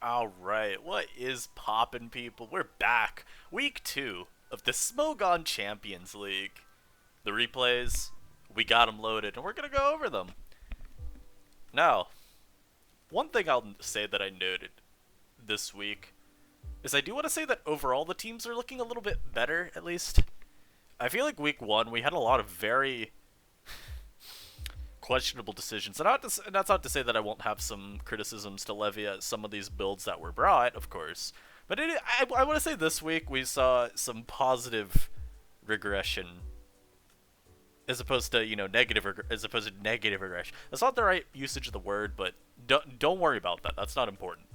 Alright, what is poppin', people? We're back. Week 2 of the Smogon Champions League. The replays, we got them loaded, and we're gonna go over them. Now, one thing I'll say that I noted this week is I do want to say that overall the teams are looking a little bit better, at least. I feel like week 1 we had a lot of very questionable decisions. And that's not to say that I won't have some criticisms to levy at some of these builds that were brought, of course. But I want to say this week we saw some positive regression as opposed to, negative regression. That's not the right usage of the word, but don't worry about that. That's not important.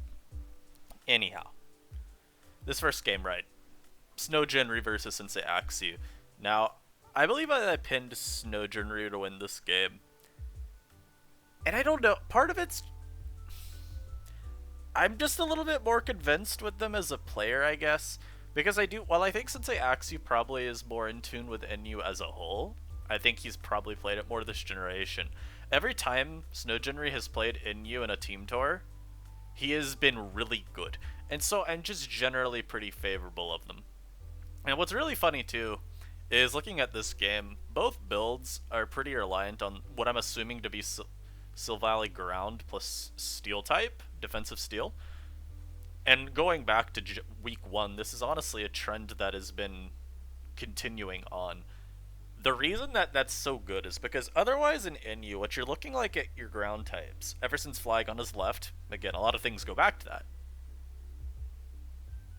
Anyhow, this first game, right? Snowgenry versus Sensei Axu. Now, I believe I pinned Snowgenry to win this game. And I don't know, part of it's... I'm just a little bit more convinced with them as a player, I guess. Because while I think Sensei Axu probably is more in tune with NU as a whole, I think he's probably played it more this generation. Every time Snowgenry has played NU in a team tour, he has been really good. And so I'm just generally pretty favorable of them. And what's really funny too, is looking at this game, both builds are pretty reliant on what I'm assuming to be Silvally-Ground plus steel type, defensive steel. And going back to week 1, this is honestly a trend that has been continuing on. The reason that that's so good is because otherwise in NU, what you're looking like at your ground types, ever since Flygon has left, again, a lot of things go back to that.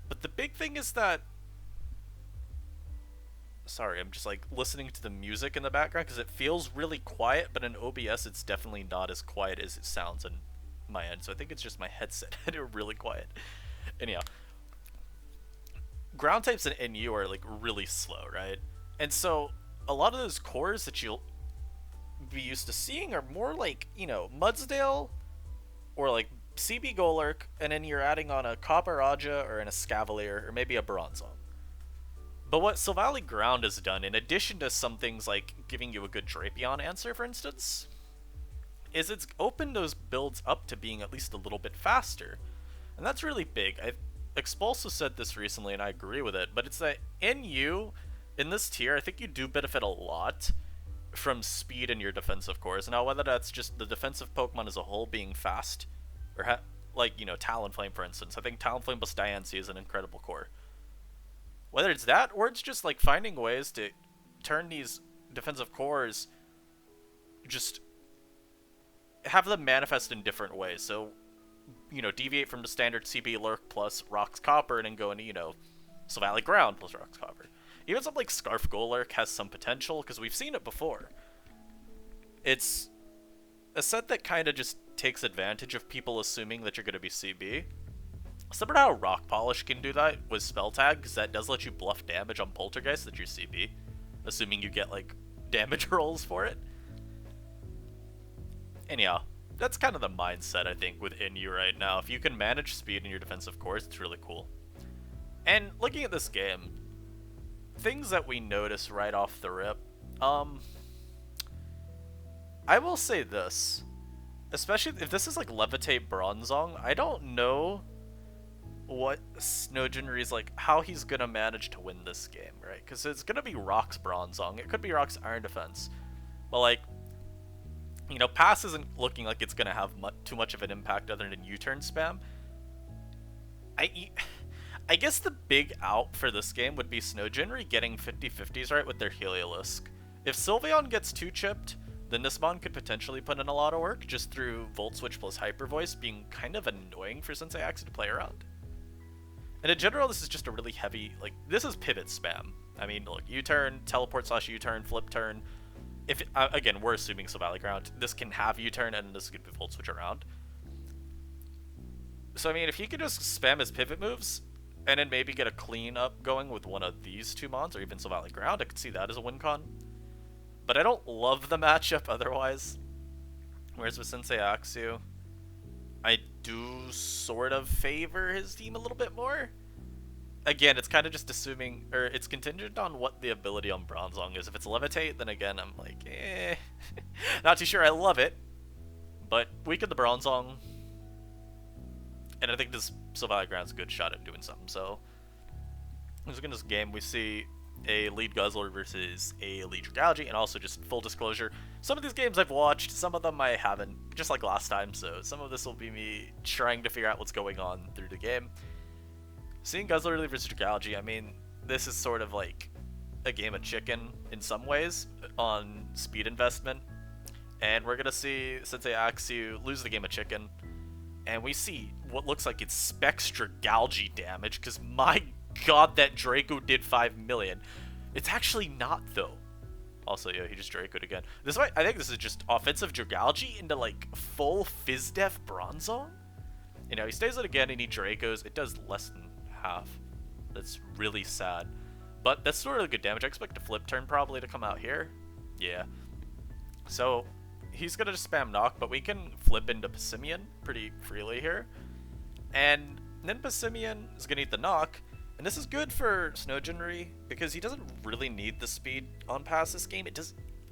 But the big thing is that... Sorry, I'm just like listening to the music in the background because it feels really quiet, but in OBS it's definitely not as quiet as it sounds on my end, so I think it's just my headset. They're really quiet. Anyhow, ground types in NU are like really slow, right? And so a lot of those cores that you'll be used to seeing are more like, Mudsdale or like CB Golurk, and then you're adding on a Copper Raja or an Escavalier or maybe a Bronzong. But what Silvally-Ground has done, in addition to some things like giving you a good Drapion answer, for instance, is it's opened those builds up to being at least a little bit faster. And that's really big. Expulso said this recently, and I agree with it, but it's that NU, in this tier, I think you do benefit a lot from speed in your defensive cores. Now, whether that's just the defensive Pokemon as a whole being fast, or Talonflame, for instance. I think Talonflame plus Diancie is an incredible core. Whether it's that, or it's just like finding ways to turn these defensive cores, just have them manifest in different ways. So, deviate from the standard CB Lurk plus Rocks Copper and then go into, Silvally-Ground plus Rocks Copper. Even something like Scarf Golurk has some potential, because we've seen it before. It's a set that kind of just takes advantage of people assuming that you're going to be CB. Similar to how Rock Polish can do that with Spell Tag, because that does let you bluff damage on Poltergeist that you're CB, assuming you get, damage rolls for it. Anyhow, that's kind of the mindset, I think, within you right now. If you can manage speed in your defensive cores, it's really cool. And looking at this game, things that we notice right off the rip, I will say this, especially if this is like Levitate Bronzong, I don't know what Snowgenry's how he's gonna manage to win this game, right? Because it's gonna be Rock's Bronzong. It could be Rock's Iron Defense. But Pass isn't looking like it's gonna have too much of an impact other than U-turn spam. I guess the big out for this game would be Snowgenry getting 50-50s right with their Heliolisk. If Sylveon gets 2-chipped, then this Mon could potentially put in a lot of work just through Volt Switch plus Hyper Voice being kind of annoying for Sensei Axu to play around. And in general, this is just a really heavy, this is pivot spam. I mean, look, U-turn, teleport / U-turn, flip turn. If again, we're assuming Silvally-Ground, this can have U-turn and this could be Volt Switch around. So I mean, if he could just spam his pivot moves, and then maybe get a clean up going with one of these two Mons, or even Silvally-Ground, I could see that as a win con. But I don't love the matchup otherwise. Whereas with Sensei Axu, I do sort of favor his team a little bit more. Again, it's kind of just assuming, or it's contingent on what the ability on Bronzong is. If it's Levitate, then again, I'm like, not too sure I love it. But weaken the Bronzong, and And I think this Silvally-Ground's a good shot at doing something. So, look in this game, we see a lead guzzler versus a lead Dragalge, and also just full disclosure, some of these games I've watched, some of them I haven't, just like last time, so some of this will be me trying to figure out what's going on through the game. Seeing guzzler lead versus Dragalge, I mean, this is sort of like a game of chicken in some ways on speed investment, and we're gonna see Sensei Axu lose the game of chicken, and we see what looks like it's Specs Dragalge damage, because my god, that Draco did 5 million. It's actually not, though. Also, yeah, he just Draco'd again. I think this is just offensive Dragalge into, like, full Fizdef Bronzong. You know, he stays it again and he Dracos. It does less than half. That's really sad. But that's still really good damage. I expect a flip turn probably to come out here. Yeah. So, he's gonna just spam knock, but we can flip into Passimian pretty freely here. And then Passimian is gonna eat the knock. And this is good for Snowgenry, because he doesn't really need the speed on pass this game.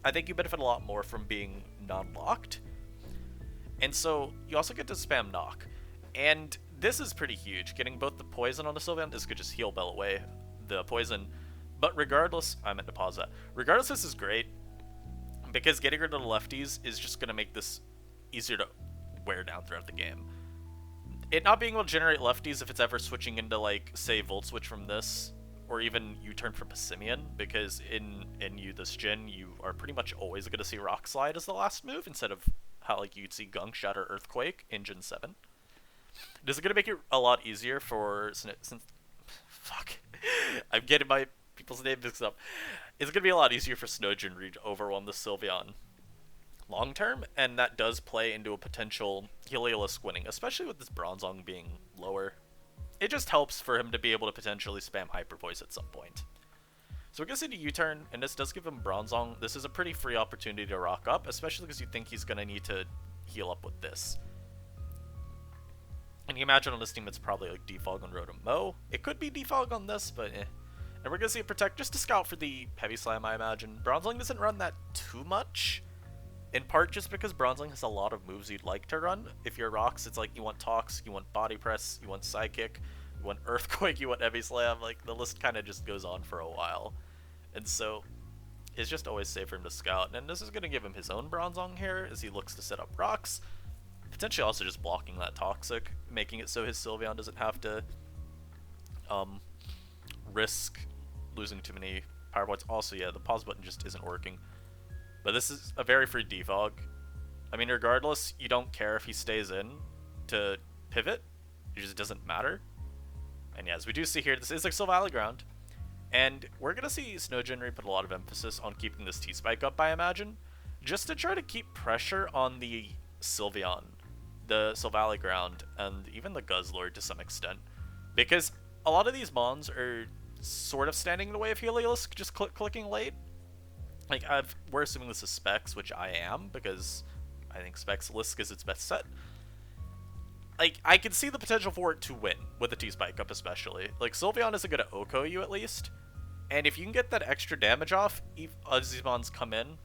I think you benefit a lot more from being non-locked. And so, you also get to spam knock. And this is pretty huge. Getting both the poison on the Sylveon, this could just heal Bell away the poison. But regardless, I meant to pause that. Regardless, this is great, because getting rid of the lefties is just going to make this easier to wear down throughout the game. It not being able to generate lefties if it's ever switching into, like, say, Volt Switch from this, or even U-turn from Passimian, because in this gen, you are pretty much always going to see Rock Slide as the last move, instead of how, like, you'd see Gunk Shot or Earthquake in Gen 7. This is going to make it a lot easier for... Fuck. I'm getting my people's names mixed up. It's going to be a lot easier for Snowgenry to overwhelm the Sylveon long term, and that does play into a potential Heliolisk winning, especially with this Bronzong being lower. It just helps for him to be able to potentially spam Hyper Voice at some point. So we're going to see the U-turn, and this does give him Bronzong. This is a pretty free opportunity to rock up, especially because you think he's going to need to heal up with this. And you imagine on this team it's probably like Defog on Rotom Mo. It could be Defog on this, but eh. And we're going to see it Protect just to scout for the Heavy Slam, I imagine. Bronzong doesn't run that too much. In part just because Bronzong has a lot of moves you'd like to run. If you're Rocks, it's like you want Tox, you want Body Press, you want Psychic, you want Earthquake, you want Heavy Slam. Like, the list kind of just goes on for a while. And so, it's just always safe for him to scout. And this is going to give him his own Bronzong here as he looks to set up Rocks. Potentially also just blocking that Toxic, making it so his Sylveon doesn't have to risk losing too many power points. Also, yeah, the pause button just isn't working. But this is a very free defog. I mean, regardless, you don't care if he stays in to pivot. It just doesn't matter. And yeah, as we do see here, this is like Silvally-Ground. And we're going to see Snowgenry put a lot of emphasis on keeping this T-Spike up, I imagine, just to try to keep pressure on the Sylveon, the Silvally-Ground, and even the Guzzlord to some extent. Because a lot of these mons are sort of standing in the way of Heliolisk just clicking late. Like, we're assuming this is Specs, which I am, because I think Specs Lisk is its best set. Like, I can see the potential for it to win, with the T-Spike up especially. Like, Sylveon isn't going to OHKO you at least, and if you can get that extra damage off as these mons come in,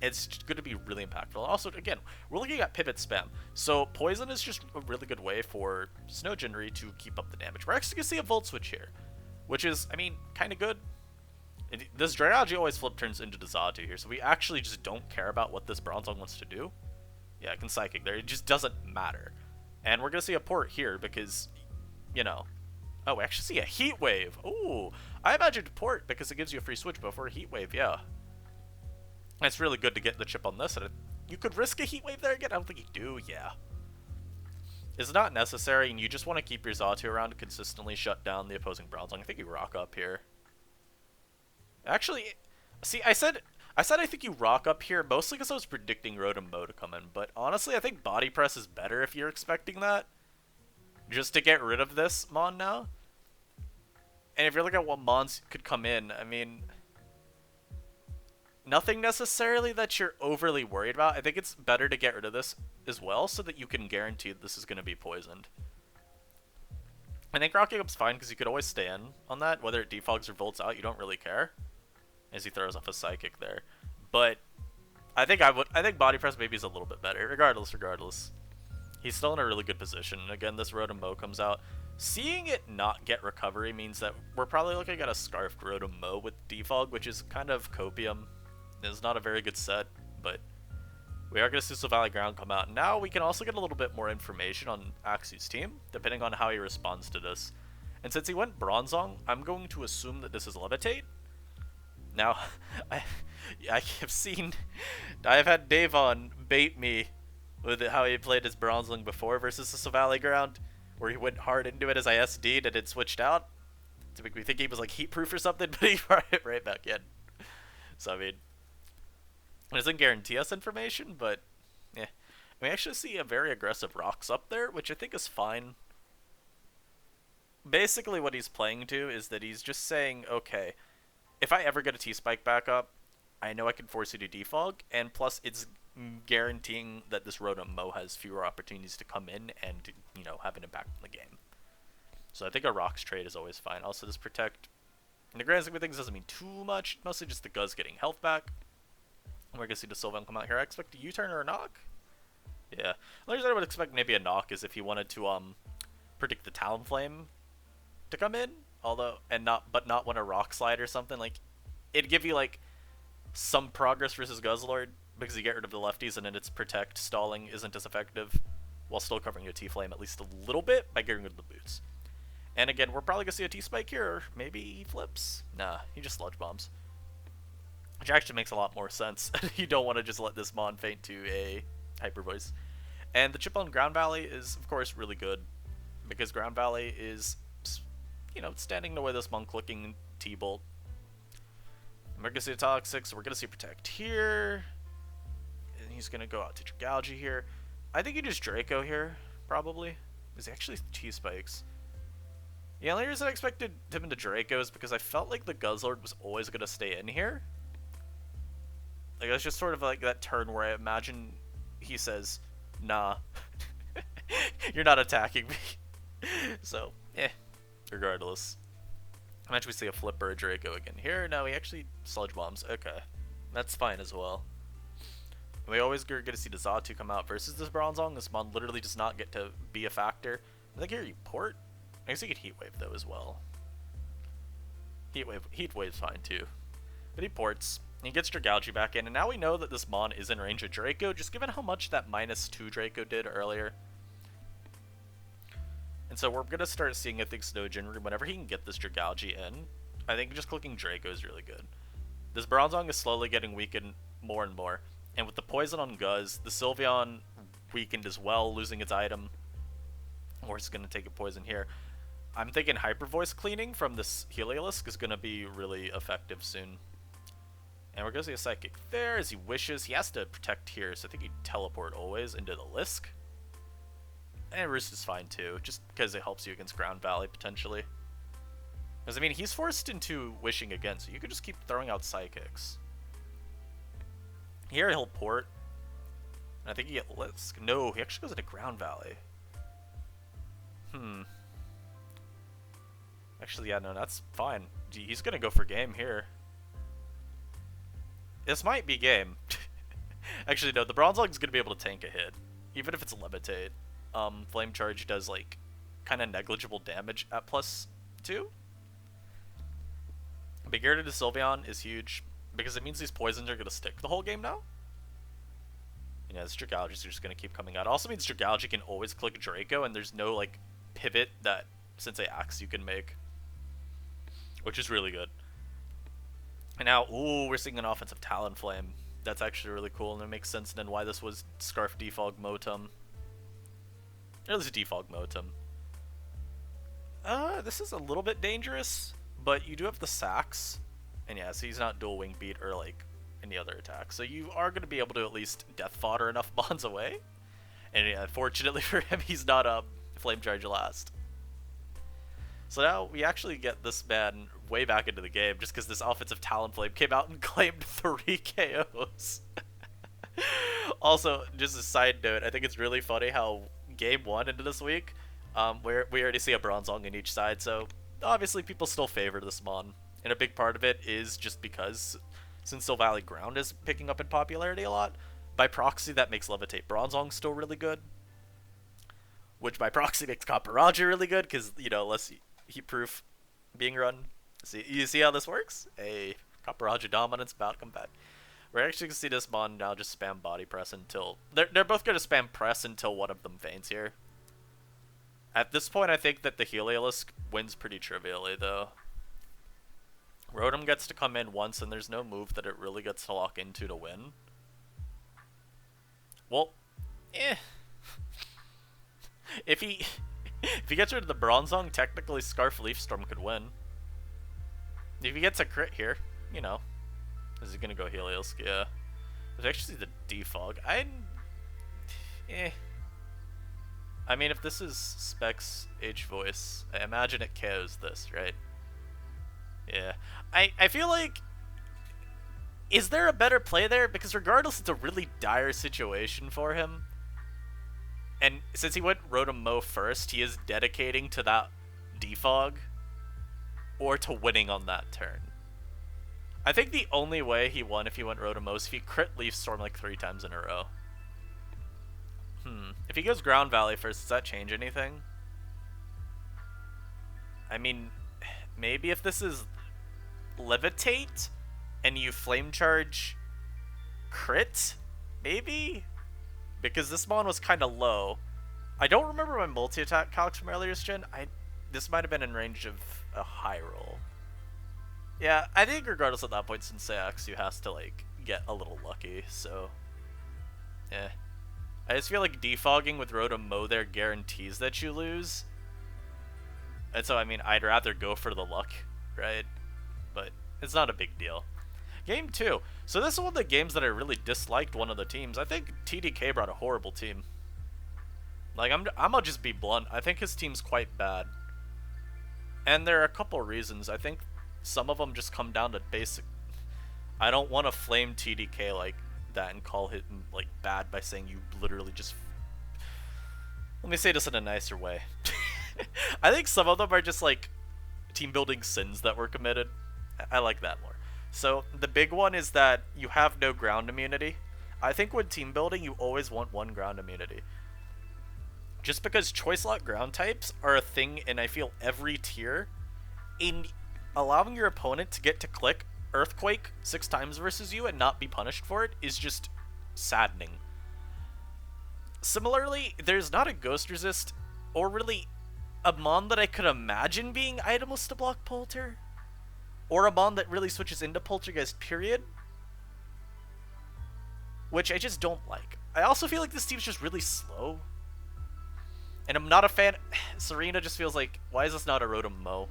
it's going to be really impactful. Also, again, we're looking at pivot spam, so Poison is just a really good way for Snowgenry to keep up the damage. We're actually going to see a Volt Switch here, which is, I mean, kind of good. This Dragalge always flip turns into Dazatu here, so we actually just don't care about what this Bronzong wants to do. Yeah, it can Psychic there. It just doesn't matter. And we're going to see a port here because, you know... Oh, we actually see a Heat Wave. Ooh, I imagined port because it gives you a free switch before a Heat Wave, yeah. It's really good to get the chip on this. And you could risk a Heat Wave there again? I don't think you do, yeah. It's not necessary, and you just want to keep your Xatu around to consistently shut down the opposing Bronzong. I think you rock up here. Actually, see, I said I think you rock up here mostly because I was predicting Rotom Mo to come in, but honestly, I think Body Press is better if you're expecting that. Just to get rid of this Mon now. And if you're looking at what Mons could come in, I mean... Nothing necessarily that you're overly worried about. I think it's better to get rid of this as well so that you can guarantee that this is going to be poisoned. I think rocking up's fine because you could always stay in on that. Whether it defogs or volts out, you don't really care. As he throws off a Psychic there. But I think Body Press maybe is a little bit better. Regardless. He's still in a really good position. Again, this Rotom Mow comes out. Seeing it not get recovery means that we're probably looking at a Scarfed Rotom Mow with Defog, which is kind of copium. It's not a very good set, but we are going to see Silvally-Ground come out. Now we can also get a little bit more information on Axu's team, depending on how he responds to this. And since he went Bronzong, I'm going to assume that this is Levitate. Now, I have had Davon bait me with how he played his Bronzong before versus the Silvally-Ground, where he went hard into it as I SD'd and it switched out to make me think he was like heat proof or something, but he brought it right back in. So I mean, it doesn't guarantee us information, but yeah. We actually see a very aggressive Rocks up there, which I think is fine. Basically what he's playing to is that he's just saying, okay, if I ever get a T-Spike back up, I know I can force you to defog, and plus it's guaranteeing that this Rotom Mow has fewer opportunities to come in and, you know, have an impact on the game. So I think a Rocks trade is always fine. Also, this Protect, in the grand scheme of things, doesn't mean too much. Mostly just the Guz getting health back. We're going to see the Sylveon come out here. I expect a U-turn or a knock. Yeah. The only reason I would expect maybe a knock is if he wanted to predict the Talonflame to come in, but not want a Rock Slide or something. Like, it'd give you like some progress versus Guzzlord because you get rid of the lefties and then its Protect stalling isn't as effective while still covering your T-Flame at least a little bit by getting rid of the boots. And again, we're probably going to see a T-Spike here, or maybe he flips. Nah, he just Sludge Bombs. Which actually makes a lot more sense. You don't want to just let this Mon faint to a Hyper Voice. And the chip on Ground Valley is, of course, really good, because Ground Valley is, you know, standing in the way of this Mon clicking T-Bolt. We're going to see a Toxic, so we're going to see Protect here. And he's going to go out to Dragalge here. I think he just Draco here, probably. Is he actually T-Spikes? The only reason I expected him into Draco is because I felt like the Guzzlord was always going to stay in here. Like, that's just sort of like that turn where I imagine he says, nah, you're not attacking me. So, regardless. Imagine we see a Flip or a Draco again here. No, he actually Sludge Bombs. Okay, that's fine as well. And we always get to see the Xatu come out versus this Bronzong. This Mon literally does not get to be a factor. I think here you port. I guess he could Heat Wave though as well. Heat Wave's fine too. But he ports. He gets Dragalge back in, and now we know that this Mon is in range of Draco, just given how much that -2 Draco did earlier. And so we're going to start seeing, I think, Snowgen, whenever he can get this Dragalge in, I think just clicking Draco is really good. This Bronzong is slowly getting weakened more and more, and with the Poison on Guz, the Sylveon weakened as well, losing its item. We're just going to take a Poison here. I'm thinking Hyper Voice cleaning from this Heliolisk is going to be really effective soon. And we're going to see a Psychic there as he wishes. He has to Protect here, so I think he'd Teleport always into the Lisk. And Roost is fine too, just because it helps you against Ground Valley, potentially. Because, I mean, he's forced into Wishing again, so you could just keep throwing out Psychics. Here he'll Port. And I think he get Lisk. No, he actually goes into Ground Valley. Actually, yeah, no, that's fine. He's going to go for game here. This might be game. Actually, no, the Bronzong's going to be able to tank a hit. Even if it's Levitate. Flame Charge does, like, kind of negligible damage at +2. Big Ear to Sylveon is huge, because it means these poisons are going to stick the whole game now. And yeah, this Dragalge is just going to keep coming out. It also means Dragalge can always click Draco, and there's no, like, pivot that Sensei Axe you can make. Which is really good. And now, ooh, we're seeing an offensive Talonflame. That's actually really cool, and it makes sense then why this was Scarf Defog Motum. Or at least Defog Motum. This is a little bit dangerous, but you do have the Sax. And yeah, so he's not dual Wing Beat or, like, any other attack. So you are going to be able to at least Death Fodder enough Mons away. And yeah, fortunately for him, he's not Flame Charge last. So now we actually get this man way back into the game just because this offensive Talonflame came out and claimed 3 KOs. Also, just a side note, I think it's really funny how game 1 into this week, we already see a Bronzong in each side, so obviously people still favor this Mon. And a big part of it is just because since Silvally-Ground is picking up in popularity a lot, by proxy that makes Levitate Bronzong still really good. which by proxy makes Kaparaja really good because less heat proof being run. See, you see how this works? A Kaparaja dominance about come back. We're actually gonna see this Mon now just spam body press until they're both gonna spam press until one of them faints here. At this point, I think that the Heliolisk wins pretty trivially though. Rotom gets to come in once, and there's no move that it really gets to lock into to win. Well, if he gets rid of the Bronzong, technically Scarf Leaf Storm could win. If he gets a crit here, is he gonna go Helios? Yeah. There's actually the defog. I mean, if this is Specs H voice, I imagine it KOs this, right? Yeah. I feel like, is there a better play there? Because regardless, it's a really dire situation for him. And since he went Rotom Mow first, he is dedicating to that defog or to winning on that turn. I think the only way he won if he went Rotom Mow is if he crit Leaf Storm like 3 times in a row. If he goes Ground Valley first, does that change anything? I mean, maybe if this is Levitate and you Flame Charge crit? Maybe? Because this Mon was kind of low. I don't remember my multi-attack calcs from earlier gen. This might have been in range of a high roll. Yeah, I think regardless at that point, since Sayaxu has to, like, get a little lucky, so... yeah. I just feel like defogging with Rotom Mow there guarantees that you lose. And so, I mean, I'd rather go for the luck, right? But it's not a big deal. Game 2. So this is one of the games that I really disliked one of the teams. I think TDK brought a horrible team. Like, I'm gonna just be blunt. I think his team's quite bad. And there are a couple reasons. I think some of them just come down to basic... I don't want to flame TDK like that and call him like bad by saying you literally just... Let me say this in a nicer way. I think some of them are just like team building sins that were committed. I like that more. So the big one is that you have no ground immunity. I think when team building you always want one ground immunity. Just because choice lock ground types are a thing in I feel every tier, in allowing your opponent to get to click Earthquake 6 times versus you and not be punished for it is just saddening. Similarly, there's not a Ghost Resist or really a Mon that I could imagine being itemless to block Polter, or a Mon that really switches into Poltergeist, period. Which I just don't like. I also feel like this team's just really slow. And I'm not a fan. Serena just feels like, why is this not a Rotom Mow?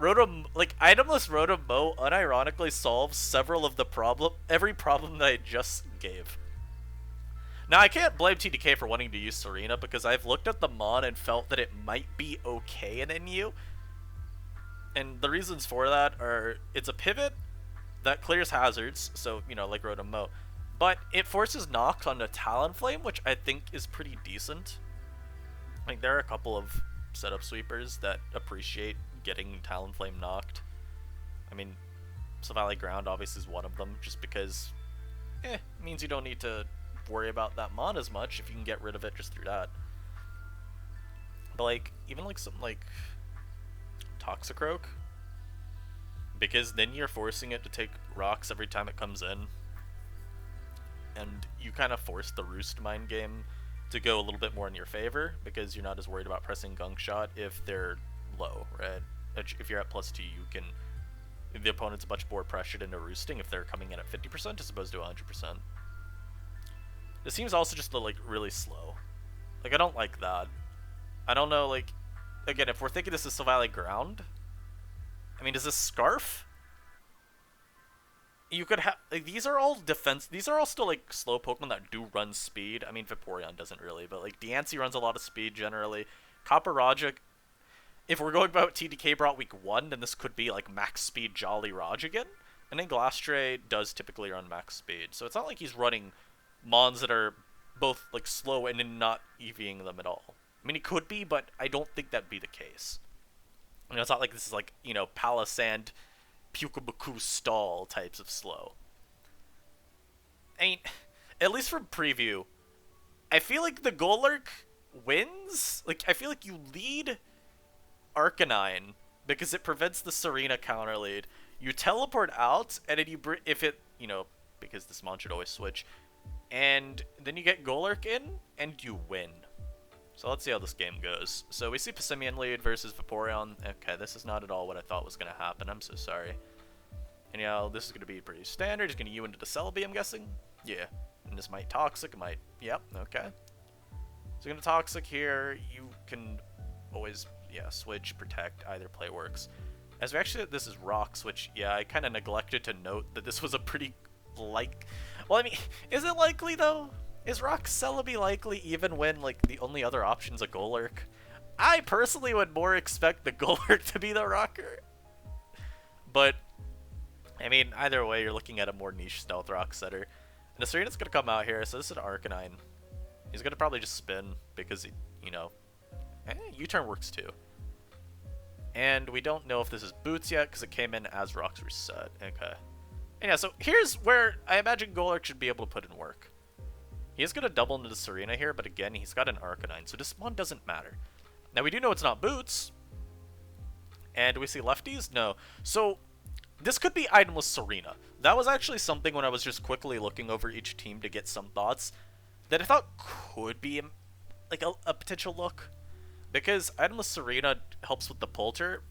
Itemless Rotom Mow unironically solves several of the every problem that I just gave. Now, I can't blame TDK for wanting to use Serena, because I've looked at the Mon and felt that it might be okay in NU. And the reasons for that are, it's a pivot that clears hazards, so, like Rotom Mow. But it forces knocks on a Talonflame, which I think is pretty decent. Like, there are a couple of setup sweepers that appreciate getting Talonflame knocked. I mean, Silvally-Ground obviously is one of them, just because, it means you don't need to worry about that Mon as much if you can get rid of it just through that. But, like, even, like, something like Toxicroak, because then you're forcing it to take rocks every time it comes in, and you kind of force the Roost Mine game to go a little bit more in your favor, because you're not as worried about pressing Gunk Shot if they're low, right? If you're at +2, you can... the opponent's much more pressured into roosting if they're coming in at 50% as opposed to 100%. This seems also just, like, really slow. Like, I don't like that. I don't know, like... Again, if we're thinking this is Silvally-Ground, I mean, is this Scarf? You could have... Like, these are all defense... These are all still, like, slow Pokemon that do run speed. I mean, Vaporeon doesn't really, but, like, Diancie runs a lot of speed, generally. Copperajah... If we're going about TDK brought week 1, then this could be, like, max speed Jolly Raj again. And then Glastrier does typically run max speed. So it's not like he's running Mons that are both, like, slow and then not EVing them at all. I mean, he could be, but I don't think that'd be the case. It's not like this is, like, Palisand, Pukabuku stall types of slow. I mean, at least from preview, I feel like the Golurk wins? Like, I feel like you lead Arcanine because it prevents the Serena counter lead. You teleport out, and then if it, because this mon should always switch, and then you get Golurk in, and you win. So let's see how this game goes. So we see Passimian lead versus Vaporeon. Okay, this is not at all what I thought was going to happen. I'm so sorry. And this is going to be pretty standard. He's going to U into the Celebi, I'm guessing. Yeah. And this might Toxic. It might... Yep, okay. So going to Toxic here. You can always, switch, protect. Either play works. As we actually... This is Rocks, which, I kind of neglected to note that this was a pretty... Well, I mean, is it likely, though? Is Rock Celebi likely even when, the only other option's a Golurk? I personally would more expect the Golurk to be the rocker. But, I mean, either way, you're looking at a more niche Stealth Rock setter. And the Serena's gonna come out here, so this is an Arcanine. He's gonna probably just spin, because, U-turn works too. And we don't know if this is Boots yet, because it came in as Rock's reset. Okay. And yeah, so here's where I imagine Golurk should be able to put in work. He is going to double into the Serena here, but again, he's got an Arcanine, so this mon doesn't matter. Now, we do know it's not Boots. And do we see lefties? No. So, this could be itemless Serena. That was actually something when I was just quickly looking over each team to get some thoughts that I thought could be, a potential look. Because itemless Serena helps with the Polter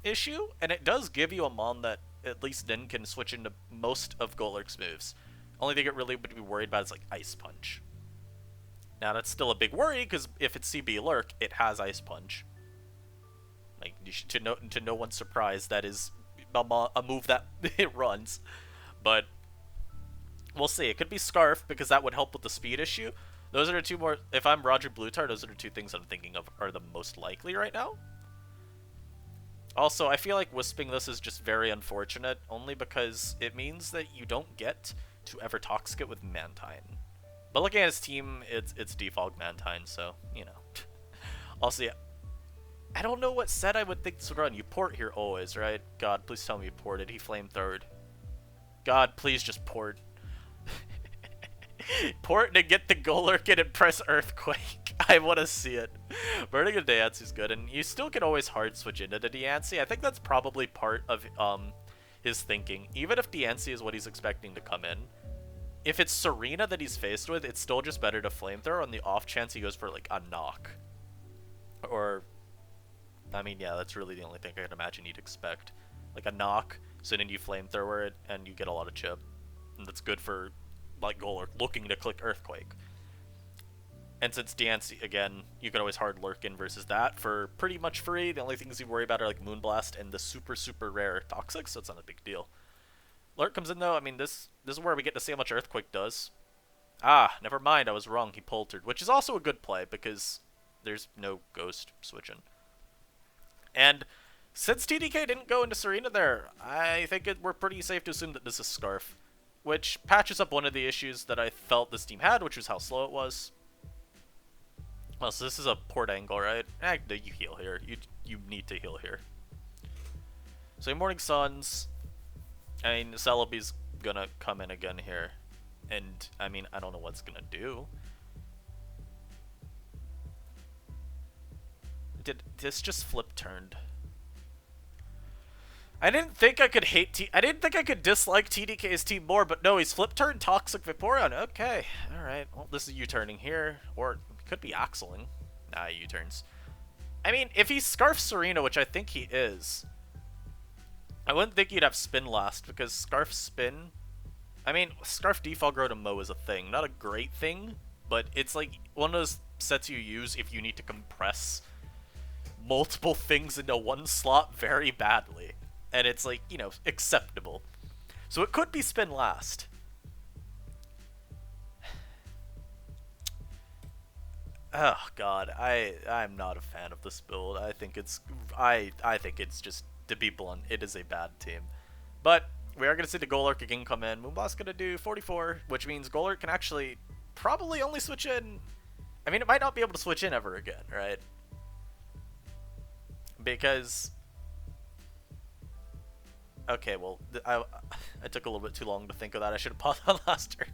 issue, and it does give you a mon that at least then can switch into most of Golurk's moves. Only thing it really would be worried about is Ice Punch. Now that's still a big worry because if it's CB Lurk, it has Ice Punch. To no one's surprise, that is a move that it runs. But we'll see. It could be Scarf because that would help with the speed issue. Those are the two more. If I'm Roger Bluetar, those are the two things I'm thinking of are the most likely right now. Also, I feel like Wisping this is just very unfortunate, only because it means that you don't get to ever Toxic it with Mantine. But looking at his team, it's default Mantine, so, Also, I don't know what set I would think this would run. You port here always, right? God, please tell me you ported. He flamethrowed. God, please just port. Port to get the Golurk in and press Earthquake. I want to see it. Burning a Diancie is good, and you still can always hard switch into the Diancie. I think that's probably part of his thinking. Even if Diancie is what he's expecting to come in, if it's Serena that he's faced with, it's still just better to Flamethrower on the off chance he goes for a knock. Or, I mean, yeah, that's really the only thing I can imagine you'd expect. A knock, so then you Flamethrower it, and you get a lot of chip. And that's good for, Golurk looking to click Earthquake. And since Diancie, again, you can always hard lurk in versus that for pretty much free. The only things you worry about are Moonblast and the super, super rare Toxic, so it's not a big deal. Lurk comes in though, I mean, this is where we get to see how much Earthquake does. Ah, never mind, I was wrong, he poltered, which is also a good play because there's no Ghost switching. And since TDK didn't go into Serena there, I think we're pretty safe to assume that this is Scarf, which patches up one of the issues that I felt this team had, which was how slow it was. Well, so this is a port angle, right? You heal here. You need to heal here. So Morning Suns. I mean, Celebi's gonna come in again here. And, I mean, I don't know what's gonna do. Did this just flip turned? I didn't think I could I didn't think I could dislike TDK's team more, but no, he's flip turned Toxic Vaporeon. Okay, alright. Well, this is U-turning here. Or could be axling. Nah, U-turns. I mean, if he's Scarf Serena, which I think he is, I wouldn't think he'd have Spin last, because Scarf Spin... I mean, Scarf Default Grow to Mow is a thing. Not a great thing, but it's one of those sets you use if you need to compress multiple things into one slot very badly. And it's acceptable. So it could be Spin last. Oh god, I'm not a fan of this build. I think it's just, to be blunt, it is a bad team. But we are gonna see the Golurk again come in. Moonblast's gonna do 44, which means Golurk can actually probably only switch in. I mean, it might not be able to switch in ever again, right? Because okay, well, I took a little bit too long to think of that. I should have paused on last turn.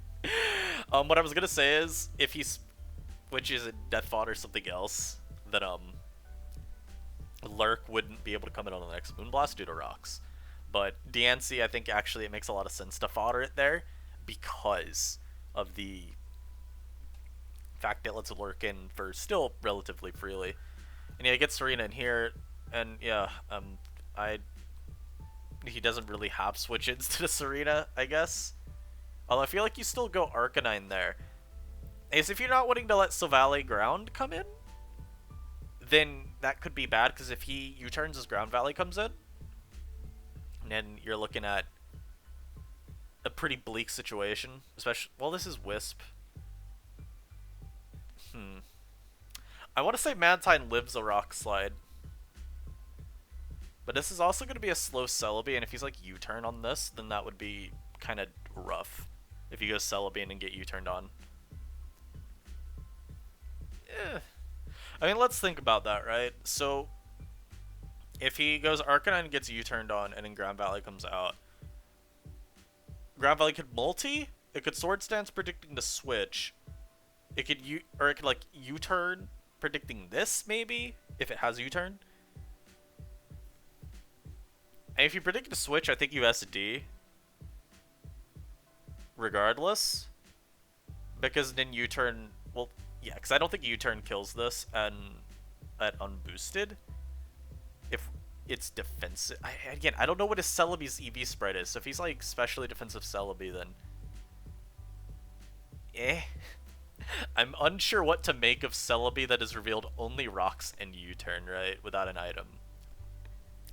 What I was gonna say is, if he's which is a Death Fodder something else that Lurk wouldn't be able to come in on the next Moonblast due to rocks. But DNC, I think actually it makes a lot of sense to fodder it there because of the fact that it lets Lurk in for still relatively freely. And yeah, he gets Serena in here, and yeah, I he doesn't really have switch-ins to the Serena, I guess. Although I feel like you still go Arcanine there. Is if you're not wanting to let Silvally-Ground come in, then that could be bad, because if he U-turns as Ground Valley comes in, then you're looking at a pretty bleak situation. Especially, well, this is Wisp. I want to say Mantine lives a Rock Slide. But this is also going to be a slow Celebi, and if he's like U-turn on this, then that would be kind of rough. If you go Celebi and get U-turned on. Eh. I mean, let's think about that, right? So, if he goes Arcanine and gets U-turned on, and then Ground Valley comes out, Ground Valley could multi, it could Sword Stance predicting the switch, it could like U-turn predicting this, maybe, if it has U-turn. And if you predict the switch, I think you SD. Regardless. Because then U-turn, well, yeah, because I don't think U-turn kills this and at unboosted. If it's defensive, again, I don't know what his Celebi's EV spread is. So if he's like specially defensive Celebi, then I'm unsure what to make of Celebi that is revealed only rocks and U-turn, right, without an item.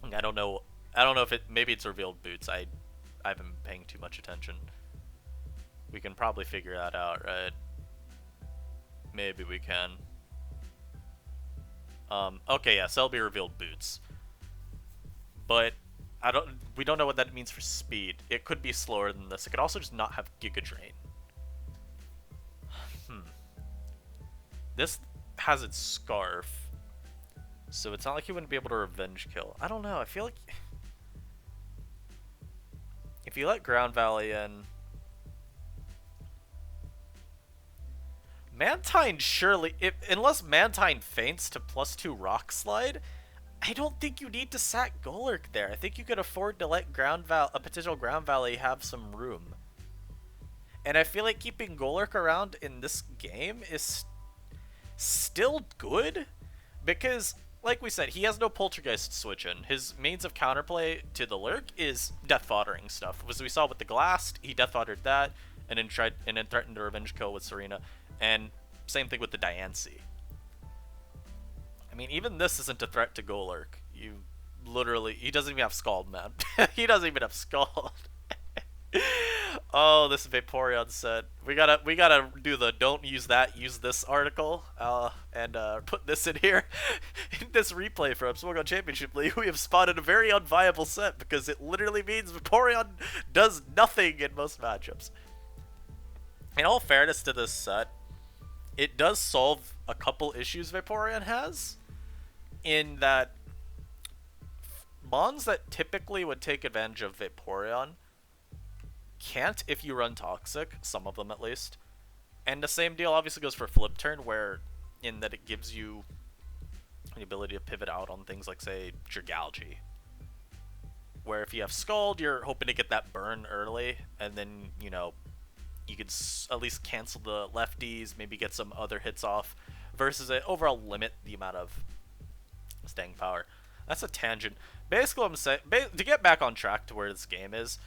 I don't know if maybe it's revealed boots. I haven't been paying too much attention. We can probably figure that out, right? Maybe we can. Okay, yeah, Celebi revealed boots. But we don't know what that means for speed. It could be slower than this. It could also just not have Giga Drain. This has its Scarf. So it's not like he wouldn't be able to revenge kill. I don't know, I feel like if you let Ground Valley in, Mantine surely, unless Mantine faints to +2 Rock Slide, I don't think you need to sack Golurk there. I think you could afford to let a potential Ground Valley have some room. And I feel like keeping Golurk around in this game is still good, because, like we said, he has no Poltergeist switch in. His means of counterplay to the Lurk is death foddering stuff. As we saw with the Glast, he death foddered that, and then threatened a revenge kill with Serena. And same thing with the Diancie. I mean, even this isn't a threat to Golurk. He doesn't even have Scald, man. He doesn't even have Scald. Oh, this Vaporeon set. We gotta do the don't use that, use this article, and put this in here. In this replay from Smogon Championship League, we have spotted a very unviable set because it literally means Vaporeon does nothing in most matchups. In all fairness to this set, it does solve a couple issues Vaporeon has, in that Mons that typically would take advantage of Vaporeon can't if you run Toxic, some of them at least. And the same deal obviously goes for Flip Turn, where in that it gives you the ability to pivot out on things like, say, Dragalge. Where if you have Scald, you're hoping to get that burn early, and then, you know, you could at least cancel the lefties, maybe get some other hits off, versus it overall limit the amount of staying power. That's a tangent. Basically what I'm saying, to get back on track to where this game is,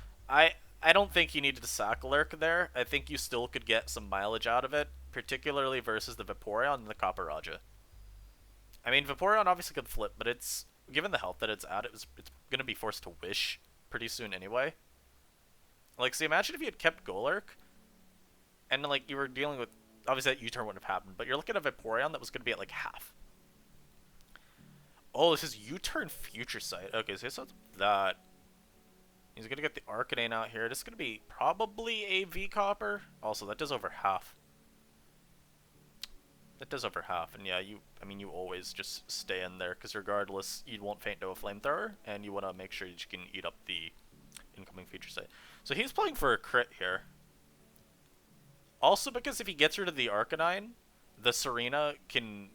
I don't think you needed to sack Lurk there. I think you still could get some mileage out of it, particularly versus the Vaporeon and the Copperajah. I mean, Vaporeon obviously could flip, but it's, given the health that it's at, it's going to be forced to Wish pretty soon anyway. Like, see, imagine if you had kept Golurk, and like you were dealing with, obviously that U-turn wouldn't have happened, but you're looking at a Vaporeon that was going to be at like half. Oh, this is U-turn Future Sight. Okay, so it's that. He's going to get the Arcanine out here. This is going to be probably a V-Copper. Also, that does over half. That does over half. And yeah, you always just stay in there, because regardless, you won't faint to a Flamethrower, and you want to make sure that you can eat up the incoming Future Sight. So he's playing for a crit here. Also, because if he gets rid of the Arcanine, the Serena can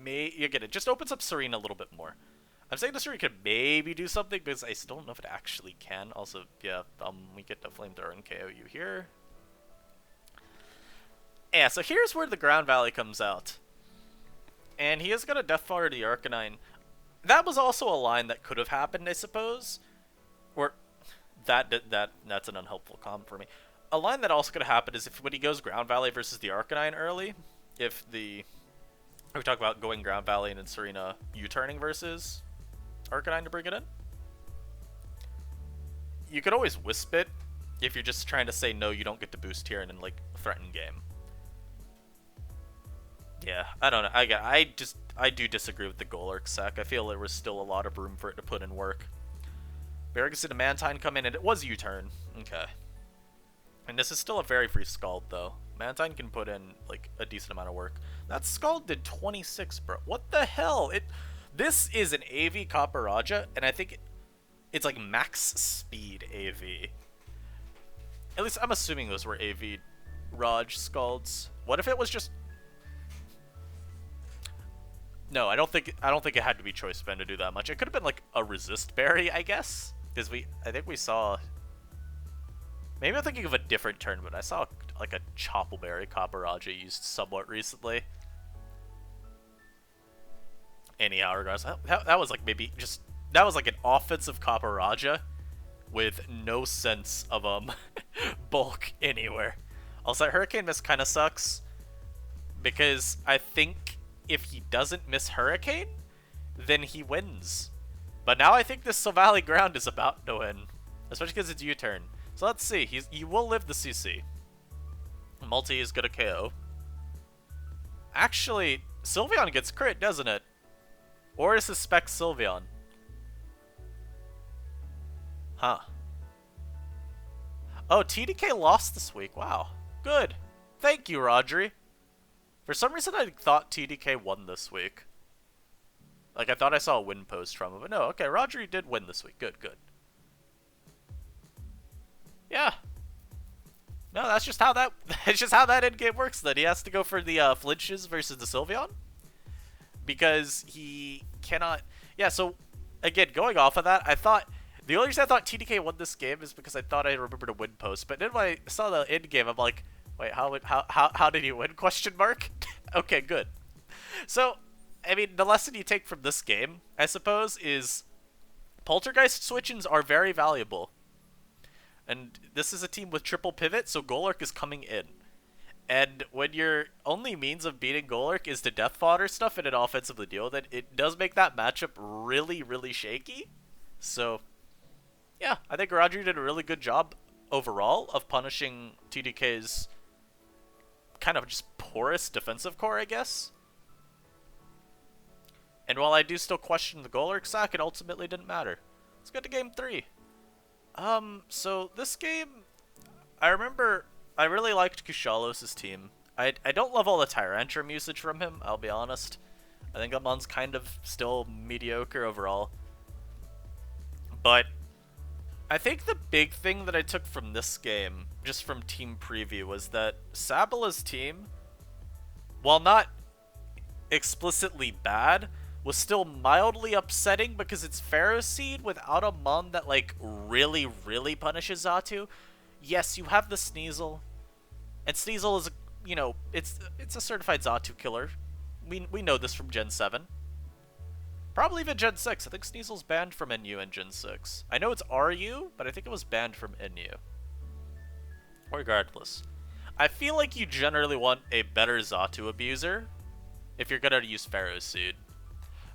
you get it just opens up Serena a little bit more. I'm saying the Serena could maybe do something because I still don't know if it actually can. Also, yeah, we get the flamethrower and KO you here. Yeah, so here's where the Ground Valley comes out. And he has got a Deathfire to the Arcanine. That was also a line that could have happened, I suppose. Or that's an unhelpful comp for me. A line that also could have happened is if when he goes Ground Valley versus the Arcanine early, if we talk about going Ground Valley and then Serena U-turning versus Arcanine to bring it in. You could always Wisp it if you're just trying to say no, you don't get to boost here and then like threaten game. Yeah, I don't know. I do disagree with the Golurk sack. I feel there was still a lot of room for it to put in work. Barragus and a Mantine come in, and it was U-turn. Okay. And this is still a very free Scald, though. Mantine can put in, like, a decent amount of work. That Scald did 26, bro. What the hell? This is an AV Copper Raja, and I think it's, like, max speed AV. At least I'm assuming those were AV Raj Scalds. What if it was just... No, I don't think it had to be Choice Band to do that much. It could have been like a Resist Berry, I guess, because I think we saw. Maybe I'm thinking of a different turn, but I saw like a Choppleberry Copper Raja used somewhat recently. Anyhow, regardless, that was like that was like an offensive Copper Raja with no sense of bulk anywhere. Also, Hurricane Miss kind of sucks because I think if he doesn't miss Hurricane, then he wins. But now I think this Silvally-Ground is about to win, especially because it's U-turn. So let's see. He will live the CC. Multi is gonna KO. Actually, Sylveon gets crit, doesn't it? Or is this Spec Sylveon? Huh. Oh, TDK lost this week. Wow. Good. Thank you, Rodri. For some reason, I thought TDK won this week. Like, I thought I saw a win post from him. But no, okay, Rodri did win this week. Good, good. Yeah. No, that's just how that end game works then. He has to go for the flinches versus the Sylveon. Because he cannot... Yeah, so, again, going off of that, I thought... The only reason I thought TDK won this game is because I thought I remembered a win post. But then when I saw the end game, I'm like... Wait, how did he win? Question mark? Okay, good. So, I mean, the lesson you take from this game, I suppose, is Poltergeist switch-ins are very valuable. And this is a team with triple pivot, so Golurk is coming in. And when your only means of beating Golurk is to death fodder stuff and an offensively deal, then it does make that matchup really, really shaky. So, yeah, I think Rodri did a really good job overall of punishing TDK's kind of just porous defensive core, I guess. And while I do still question the Golurk sack, it ultimately didn't matter. Let's get to game 3. So this game, I remember I really liked Kushalos' team. I don't love all the Tyrantrum usage from him, I'll be honest. I think Amon's kind of still mediocre overall. But I think the big thing that I took from this game, just from team preview, was that Sabala's team, while not explicitly bad, was still mildly upsetting because it's Pharaoh Seed without a mon that like really, really punishes Xatu. Yes, you have the Sneasel, and Sneasel is, you know, it's a certified Xatu killer. We know this from Gen 7. Probably even Gen 6. I think Sneasel's banned from NU in Gen 6. I know it's RU, but I think it was banned from NU. Regardless, I feel like you generally want a better Xatu abuser if you're gonna use Pharaoh Seed.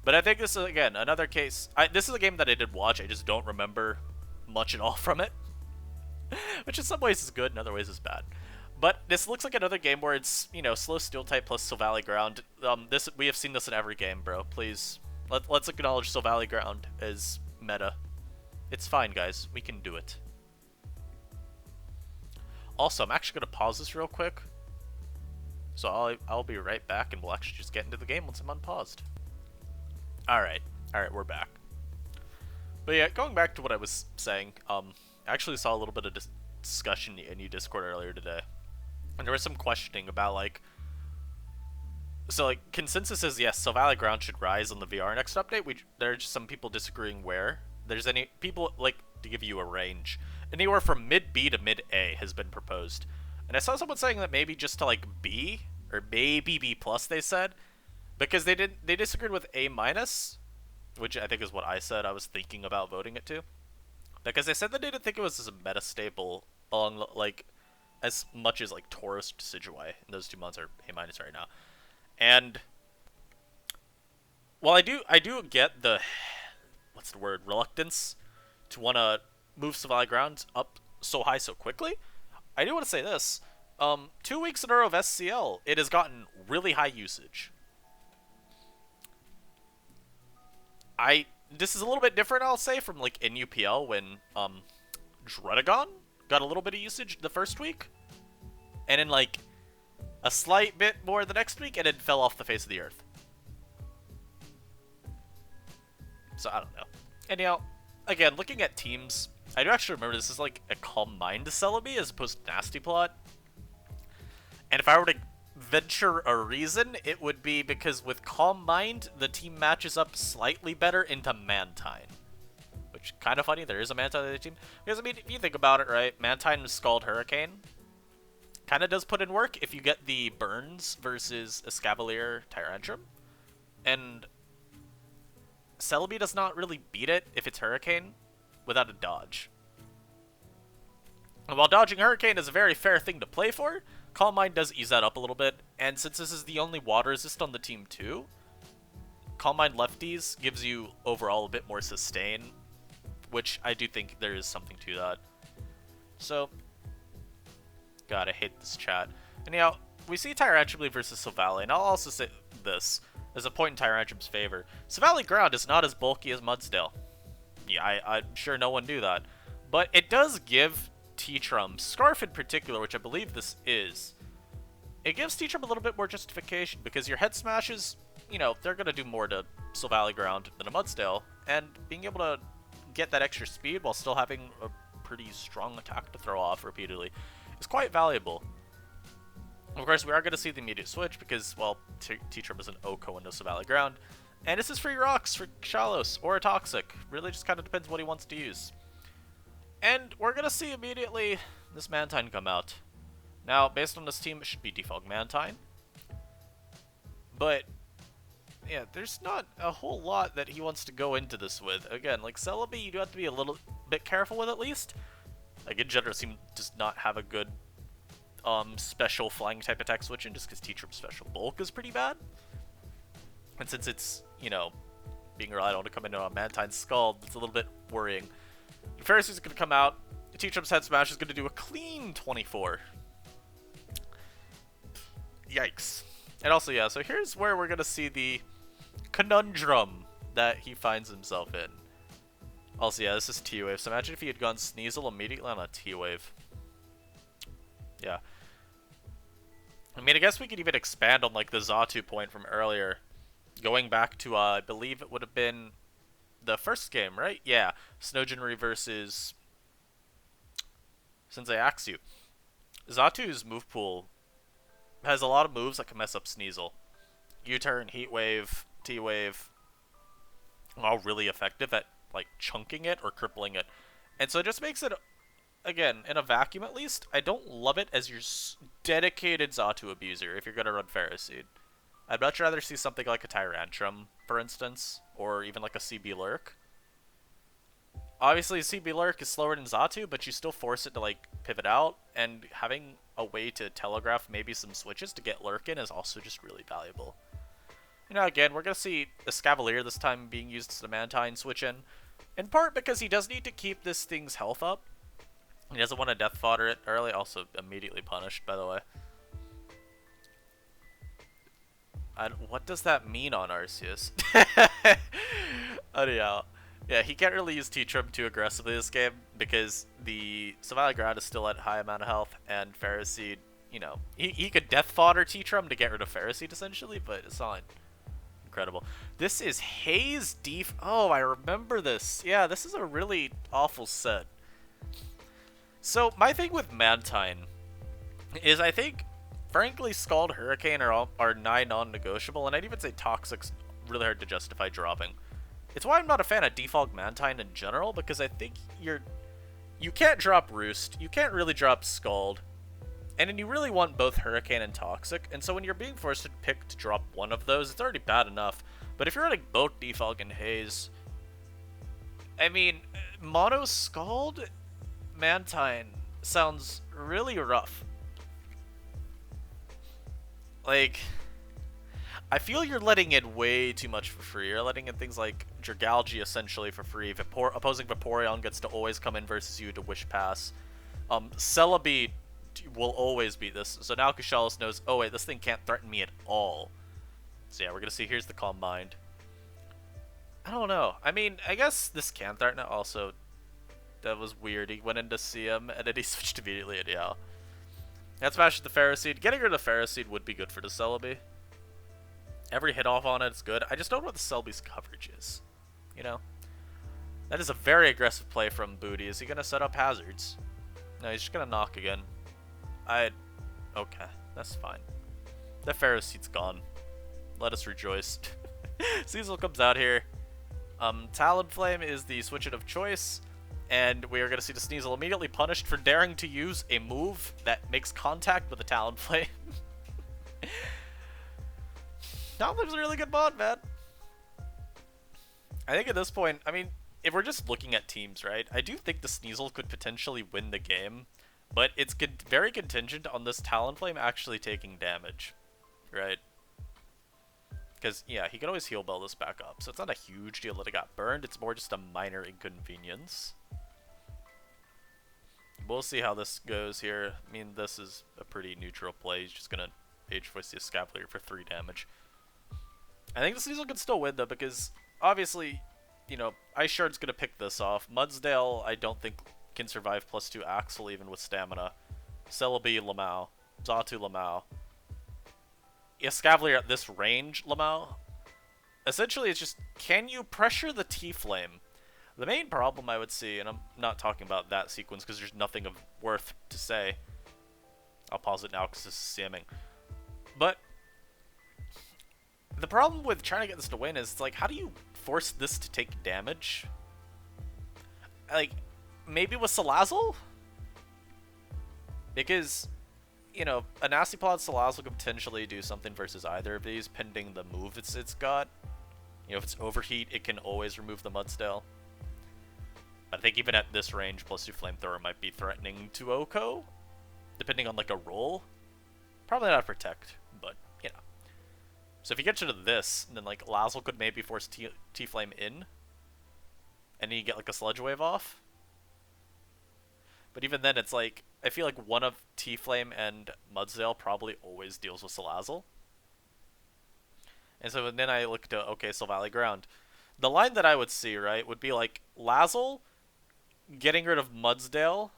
But I think this is, again, another case... this is a game that I did watch, I just don't remember much at all from it. Which in some ways is good, in other ways is bad. But this looks like another game where it's, you know, slow Steel type plus Silvally-Ground. We have seen this in every game, bro. Please, let's acknowledge Silvally-Ground as meta. It's fine, guys. We can do it. Also, I'm actually going to pause this real quick. So I'll be right back, and we'll actually just get into the game once I'm unpaused. Alright, we're back. But yeah, going back to what I was saying, I actually saw a little bit of discussion in your Discord earlier today. And there was some questioning about, like, So like consensus is yes, Silvally-Ground should rise on the VR next update. There are just some people disagreeing where. There's any people like to give you a range. Anywhere from mid B to mid A has been proposed. And I saw someone saying that maybe just to like B or maybe B plus they said because they disagreed with A minus, which I think is what I said I was thinking about voting it to. Because they said that they didn't think it was as a meta staple along like as much as like Taurus Decidueye. And those two mods are A minus right now. And while I do get the what's the word reluctance to want to move Silvally-Ground up so high so quickly, I do want to say this: 2 weeks in a row of SCL, it has gotten really high usage. This is a little bit different, I'll say, from like in UPL when Dredagon got a little bit of usage the first week, and then like a slight bit more the next week, and it fell off the face of the earth. So I don't know. Anyhow, again, looking at teams, I do actually remember this is like a Calm Mind to Celebi as opposed to Nasty Plot. And if I were to venture a reason, it would be because with Calm Mind, the team matches up slightly better into Mantine. Which, kind of funny, there is a Mantine in the team. Because, I mean, if you think about it, right, Mantine Scald Hurricane kind of does put in work if you get the Burns versus Escavalier Tyrantrum. And Celebi does not really beat it if it's Hurricane without a dodge. And while dodging Hurricane is a very fair thing to play for, Calm Mind does ease that up a little bit, and since this is the only water resist on the team too, Calm Mind lefties gives you overall a bit more sustain, which I do think there is something to that. So, God, I hate this chat. Anyhow, we see Tyrantrum versus Silvally, and I'll also say this as a point in Tyrantrum's favor. Silvally-Ground is not as bulky as Mudsdale. Yeah, I'm sure no one knew that. But it does give T-Trum, Scarf in particular, which I believe this is, it gives T-Trum a little bit more justification, because your head smashes, you know, they're going to do more to Silvally-Ground than a Mudsdale, and being able to get that extra speed while still having a pretty strong attack to throw off repeatedly is quite valuable. Of course, we are going to see the immediate switch because, well, T-Trum is an OHKO into Silvally-Ground. And this is free rocks for Shallows or a Toxic. Really just kind of depends what he wants to use. And we're going to see immediately this Mantine come out. Now, based on this team, it should be default Mantine. But, yeah, there's not a whole lot that he wants to go into this with. Again, like Celebi, you do have to be a little bit careful with at least. Like, in general, team does not have a good special flying type attack switching just because T-Trum's special bulk is pretty bad. And since it's, you know, being relied on to come into a Mantine Scald, it's a little bit worrying. Pharisee's going to come out. T-Trum's head smash is going to do a clean 24. Yikes. And also, yeah, so here's where we're going to see the conundrum that he finds himself in. Also, yeah, this is T-Wave. So imagine if he had gone Sneasel immediately on a T-Wave. Yeah. I mean, I guess we could even expand on, like, the Xatu point from earlier. Going back to, I believe it would have been the first game, right? Yeah. Snowgenry versus Sensei Axu. Xatu's move pool has a lot of moves that can mess up Sneasel. U-turn, Heat Wave, T-Wave, all really effective at, like, chunking it or crippling it. And so it just makes it, again, in a vacuum at least, I don't love it as your dedicated Xatu abuser if you're going to run Pharisee. I'd much rather see something like a Tyrantrum, for instance, or even like a CB Lurk. Obviously, CB Lurk is slower than Xatu, but you still force it to, like, pivot out, and having a way to telegraph maybe some switches to get Lurk in is also just really valuable. You know, again, we're going to see Escavalier this time being used as the Mantine switch in part because he does need to keep this thing's health up. He doesn't want to death fodder it early, also immediately punished, by the way. What does that mean on Arceus? Anyhow, yeah, he can't really use T-Trum too aggressively this game because the Silvally-Ground is still at high amount of health, and Pharisee, you know, he could death fodder T-Trum to get rid of Pharisee essentially, but it's not incredible. This is Haze Def. Oh, I remember this. Yeah, this is a really awful set. So my thing with Mantine is I think Frankly, Scald, Hurricane are nigh non-negotiable, and I'd even say Toxic's really hard to justify dropping. It's why I'm not a fan of Defog Mantine in general, because I think you can't drop Roost, you can't really drop Scald, and then you really want both Hurricane and Toxic, and so when you're being forced to pick to drop one of those, it's already bad enough. But if you're running both Defog and Haze, I mean, Mono Scald Mantine sounds really rough. Like, I feel you're letting in way too much for free. You're letting in things like Dragalge essentially for free. Opposing Vaporeon gets to always come in versus you to Wish Pass. Celebi will always beat this. So now Kushalis knows, oh wait, this thing can't threaten me at all. So yeah, we're gonna see, here's the Combined. I don't know. I mean, I guess this can threaten it also. That was weird. He went in to see him, and then he switched immediately, and yeah. That smashes the Ferroseed. Getting rid of the Ferroseed would be good for the Celebi. Every hit off on it is good. I just don't know what the Celebi's coverage is. You know? That is a very aggressive play from Booty. Is he going to set up hazards? No, he's just going to knock again. Okay, that's fine. The Ferroseed's gone. Let us rejoice. Cecil comes out here. Talonflame is the switch it of choice. And we are going to see the Sneasel immediately punished for daring to use a move that makes contact with the Talonflame. Talonflame's a really good mod, man. I think at this point, I mean, if we're just looking at teams, right, I do think the Sneasel could potentially win the game, but it's very contingent on this Talonflame actually taking damage, right? Because, yeah, he can always heal bell this back up, so it's not a huge deal that it got burned, it's more just a minor inconvenience. We'll see how this goes here. I mean, this is a pretty neutral play. He's just going to Age Voice the Escavalier for 3 damage. I think the Sneasel can still win, though, because obviously, you know, Ice Shard's going to pick this off. Mudsdale, I don't think, can survive +2 Axel even with stamina. Celebi, Lamau. Xatu, Lamau. Escavalier at this range, Lamau. Essentially, it's just, can you pressure the T-Flame? The main problem I would see, and I'm not talking about that sequence because there's nothing of worth to say. I'll pause it now because this is samming. But the problem with trying to get this to win is, like, how do you force this to take damage? Like, maybe with Salazzle? Because, you know, a Nasty Plot Salazzle could potentially do something versus either of these, pending the move it's got. You know, if it's Overheat, it can always remove the Mudsdale. But I think even at this range, +2 Flamethrower might be threatening to Oko, depending on, like, a roll. Probably not Protect, but, you know. So if you get to this, then, like, Lazzle could maybe force T-Flame in, and then you get, like, a Sludge Wave off. But even then, it's like, I feel like one of T-Flame and Mudsdale probably always deals with Salazzle. And so then I look to, okay, Silvally-Ground. The line that I would see, right, would be like Lazzle getting rid of Mudsdale,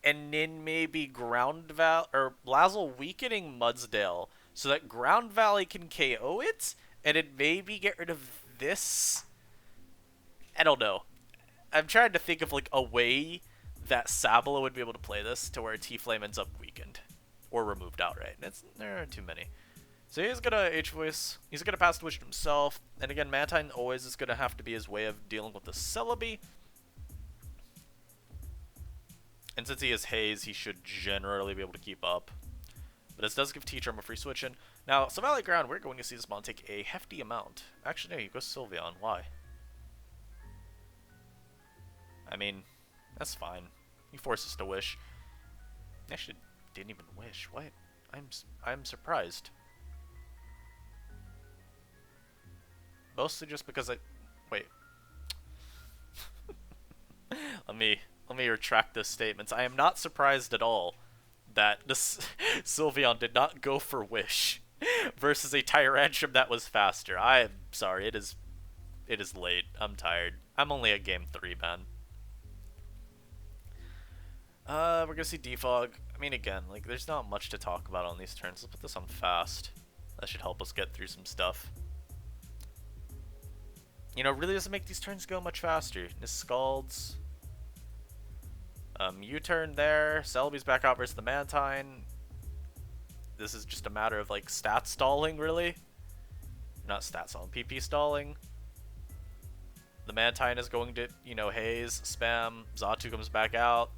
and then maybe Ground Valley, or Lazzle weakening Mudsdale so that Ground Valley can KO it, and then maybe get rid of this. I don't know. I'm trying to think of, like, a way that Sabalo would be able to play this to where T-Flame ends up weakened or removed outright. There aren't too many. So he's gonna H-Voice, he's gonna pass the Wish himself, and again, Mantine always is gonna have to be his way of dealing with the Celebi. And since he has Haze, he should generally be able to keep up. But this does give T-Charm a free switch in. Now, Silvally-Ground, we're going to see this mon take a hefty amount. Actually, no, you go Sylveon. Why? I mean, that's fine. He forces to Wish. Actually, didn't even Wish. What? I'm surprised. Mostly just because wait. let me retract those statements. I am not surprised at all that this Sylveon did not go for Wish versus a Tyrantrum that was faster. I am sorry. It is late. I'm tired. I'm only at game 3, man. We're gonna see Defog. I mean, again, like, there's not much to talk about on these turns. Let's put this on fast. That should help us get through some stuff. You know, it really doesn't make these turns go much faster. This Scalds. U-turn there. Celebi's back out versus the Mantine. This is just a matter of like stat stalling, really. Not stat stalling, PP stalling. The Mantine is going to, you know, haze, spam. Xatu comes back out.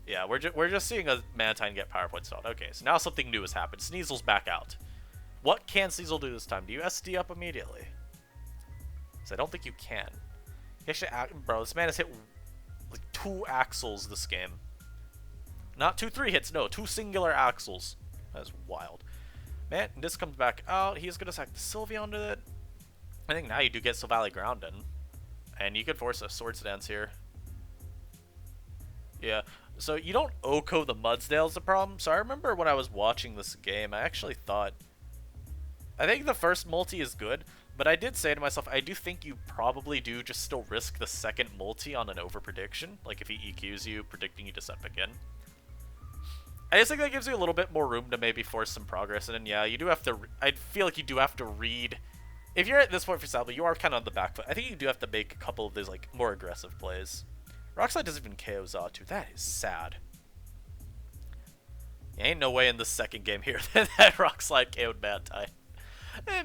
Yeah, we're just seeing a Mantine get PowerPoint stalled. Okay, so now something new has happened. Sneasel's back out. What can Sneasel do this time? Do you SD up immediately? Because I don't think you can. He actually, bro, this man has hit like 2 axles this game. Not 2 3-hits, no, 2 singular axles. That's wild. Man, this comes back out. He's gonna sack the Sylvie onto it. I think now you do get Silvally-Ground in. And you could force a Swords Dance here. Yeah, so you don't Oko the Mudsdale's the problem. So I remember when I was watching this game, I actually thought, I think the first multi is good, but I did say to myself, I do think you probably do just still risk the second multi on an over prediction, like if he EQs you, predicting you to set back in. I just think that gives you a little bit more room to maybe force some progress, and then yeah, you do have to, I feel like you do have to read, if you're at this point for Silvally, you are kind of on the back foot. I think you do have to make a couple of these like more aggressive plays. Rockslide doesn't even KO Xatu, that is sad. Yeah, ain't no way in the second game here that Rockslide KO'd Mantine.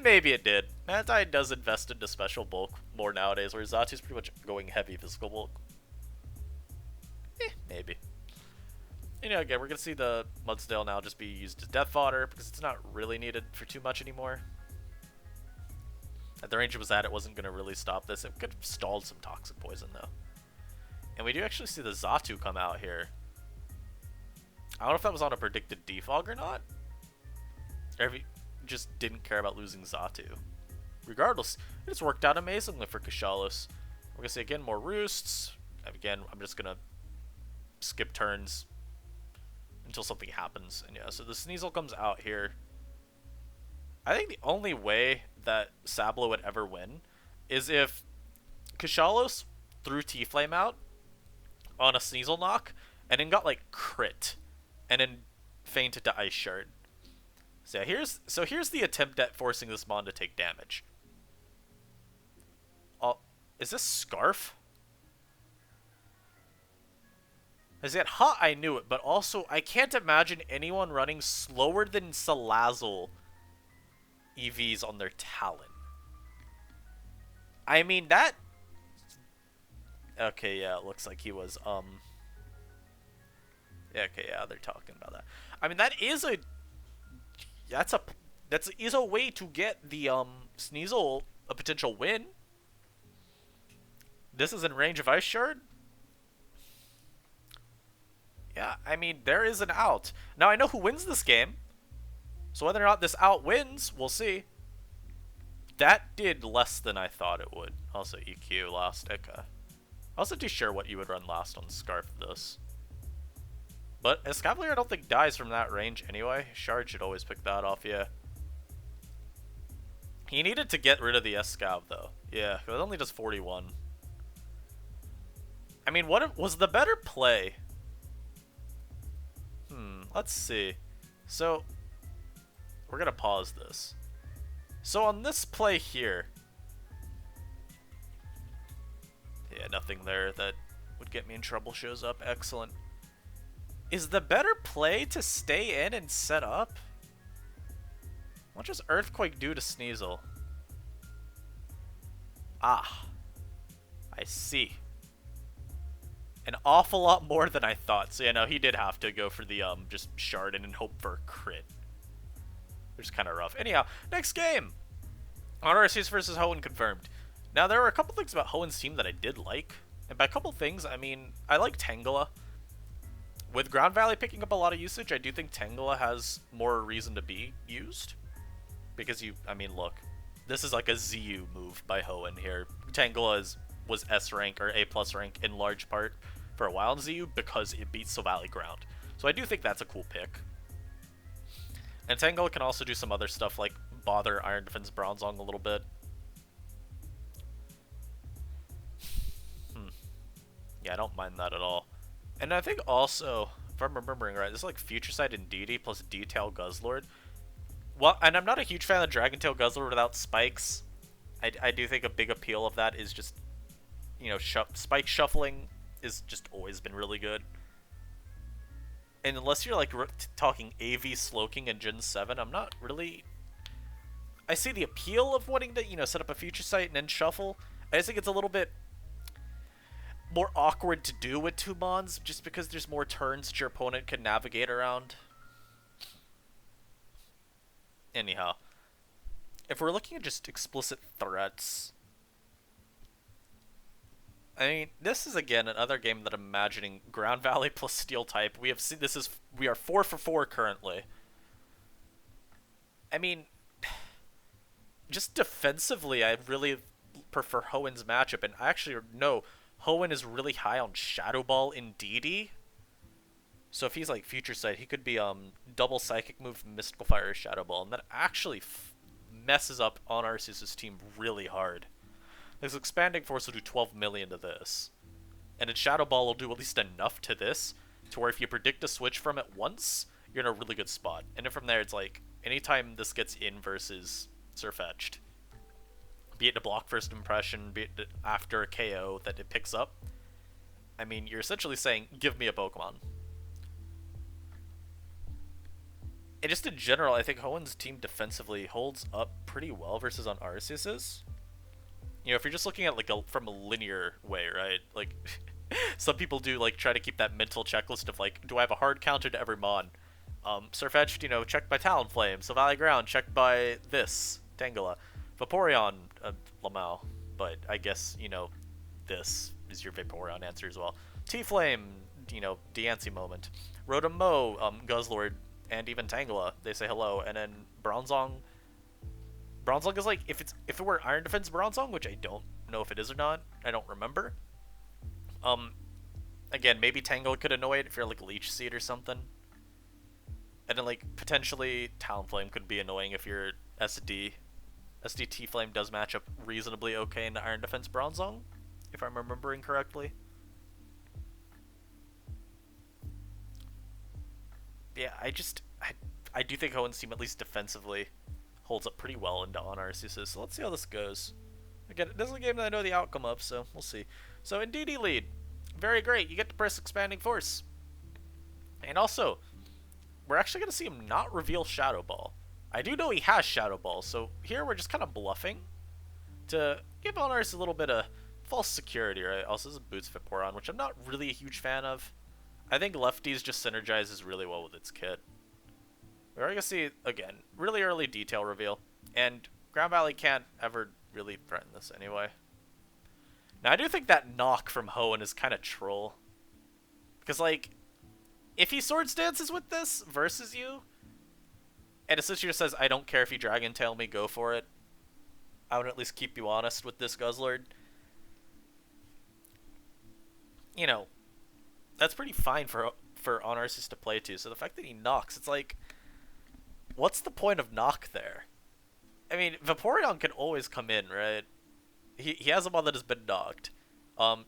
Maybe it did. Mantine does invest into special bulk more nowadays, where Xatu's pretty much going heavy physical bulk. Maybe. You know, again, we're going to see the Mudsdale now just be used as death fodder, because it's not really needed for too much anymore. At the range it was at, it wasn't going to really stop this. It could have stalled some Toxic Poison, though. And we do actually see the Xatu come out here. I don't know if that was on a predicted defog or not. Or if he just didn't care about losing Xatu. Regardless, it just worked out amazingly for Kushalos. We're going to see, again, more Roosts. Again, I'm just going to skip turns until something happens. And yeah, so the Sneasel comes out here. I think the only way that Sablo would ever win is if Kushalos threw T-Flame out on a Sneasel knock and then got like crit and then feinted to Ice Shard. So yeah, here's the attempt at forcing this Mon to take damage. Is this Scarf? As yet, hot, I knew it, but also I can't imagine anyone running slower than Salazzle EVs on their Talon. I mean, that... Okay, yeah, it looks like he was, Yeah, okay, yeah, they're talking about that. I mean, that is a... That is a way to get the, Sneasel a potential win. This is in range of Ice Shard. Yeah, I mean, there is an out. Now, I know who wins this game. So whether or not this out wins, we'll see. That did less than I thought it would. Also, EQ last. Okay. I wasn't too sure what you would run last on Scarf this. But Escavalier I don't think dies from that range anyway. Shard should always pick that off, yeah. He needed to get rid of the Escav though. Yeah, it only does 41. I mean, what was the better play? Let's see. So, we're gonna pause this. So on this play here, yeah, nothing there that would get me in trouble shows up. Excellent. Is the better play to stay in and set up? What does Earthquake do to Sneasel? Ah, I see. An awful lot more than I thought. So yeah, no, he did have to go for the just shard and hope for a crit. Which is kind of rough. Anyhow, next game! Honor Arceus versus Hoenn confirmed. Now, there were a couple things about Hoenn's team that I did like. And by a couple things, I mean, I like Tangela. With Ground Valley picking up a lot of usage, I do think Tangela has more reason to be used. Because I mean, look. This is like a ZU move by Hoenn here. Tangela was S rank or A+ rank in large part for a while in ZU because it beats Silvally-Ground. So I do think that's a cool pick. And Tangela can also do some other stuff like bother Iron Defense Bronzong a little bit. Yeah, I don't mind that at all. And I think also, if I'm remembering right, this is like Future Sight and DD plus Detail Guzzlord. Well, and I'm not a huge fan of Dragon Tail Guzzlord without spikes. I do think a big appeal of that is just, you know, spike shuffling is just always been really good. And unless you're like talking AV Slowking and Gen 7, I'm not really... I see the appeal of wanting to, you know, set up a future sight and then shuffle. I just think it's a little bit more awkward to do with 2 Mons, just because there's more turns that your opponent can navigate around. Anyhow, if we're looking at just explicit threats, I mean, this is again another game that I'm imagining Ground Valley plus Steel type. We have seen we are 4 for 4 currently. I mean, just defensively, I really prefer Hoenn's matchup, and I actually know Hoenn is really high on Shadow Ball in DD. So if he's like Future Sight, he could be double Psychic move, Mystical Fire, Shadow Ball, and that actually messes up on Arceus' team really hard. This Expanding Force will do 12 million to this, and then Shadow Ball will do at least enough to this, to where if you predict a switch from it once, you're in a really good spot. And then from there, it's like, anytime this gets in versus Sirfetch'd, be it a block first impression, be it after a KO that it picks up, I mean, you're essentially saying, give me a Pokemon. And just in general, I think Hoenn's team defensively holds up pretty well versus on Arceus's. You know, if you're just looking at like from a linear way, right? Like, some people do like try to keep that mental checklist of like, do I have a hard counter to every Mon? Sirfetch'd, you know, checked by Talonflame. Silvally-Ground, checked by this, Tangela. Vaporeon, Lamau. But I guess, you know, this is your Vaporeon answer as well. T-Flame, you know, Diancie moment. Rotom-Mow, Guzzlord, and even Tangela, they say hello. And then Bronzong is like, if it were Iron Defense Bronzong, which I don't know if it is or not, I don't remember. Again, maybe Tangela could annoy it if you're like Leech Seed or something. And then like potentially Talonflame could be annoying if you're SD. SD T-Flame does match up reasonably okay into Iron Defense Bronzong, if I'm remembering correctly. Yeah, I do think Hoenn's team, at least defensively, holds up pretty well into on Arceus. So let's see how this goes. Again, this is a game that I know the outcome of, so we'll see. So in DD lead, very great. You get to press Expanding Force. And also, we're actually going to see him not reveal Shadow Ball. I do know he has Shadow Ball, so here we're just kind of bluffing to give on Arceus a little bit of false security, right? Also, this is Boots Vaporeon, which I'm not really a huge fan of. I think Lefties just synergizes really well with its kit. We're going to see, again, really early detail reveal. And Ground Valley can't ever really threaten this anyway. Now, I do think that knock from Hoenn is kind of troll. Because, like, if he Swords Dances with this versus you, and essentially just says, I don't care if you Dragon Tail me, go for it, I would at least keep you honest with this Guzzlord. You know, that's pretty fine for on Arceus to play to. So the fact that he knocks, it's like, what's the point of knock there? I mean, Vaporeon can always come in, right? He has a one that has been knocked. I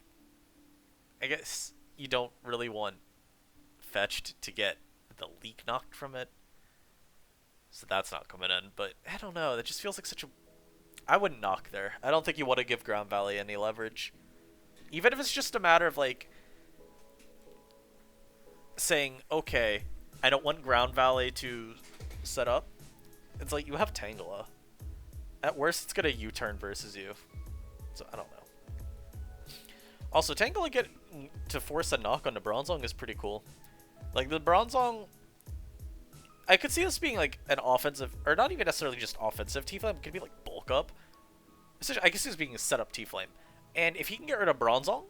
guess you don't really want Fetched to get the leak knocked from it. So that's not coming in. But I don't know. That just feels like such a... I wouldn't knock there. I don't think you want to give Ground Valley any leverage. Even if it's just a matter of, like, saying, okay, I don't want Ground Valley to set up. It's like, you have Tangela. At worst, it's going to U-turn versus you. So, I don't know. Also, Tangela get to force a knock on the Bronzong is pretty cool. Like, the Bronzong... I could see this being, like, an offensive... Or not even necessarily just offensive. T-Flame could be, like, bulk up. I guess this being a set up T-Flame. And if he can get rid of Bronzong,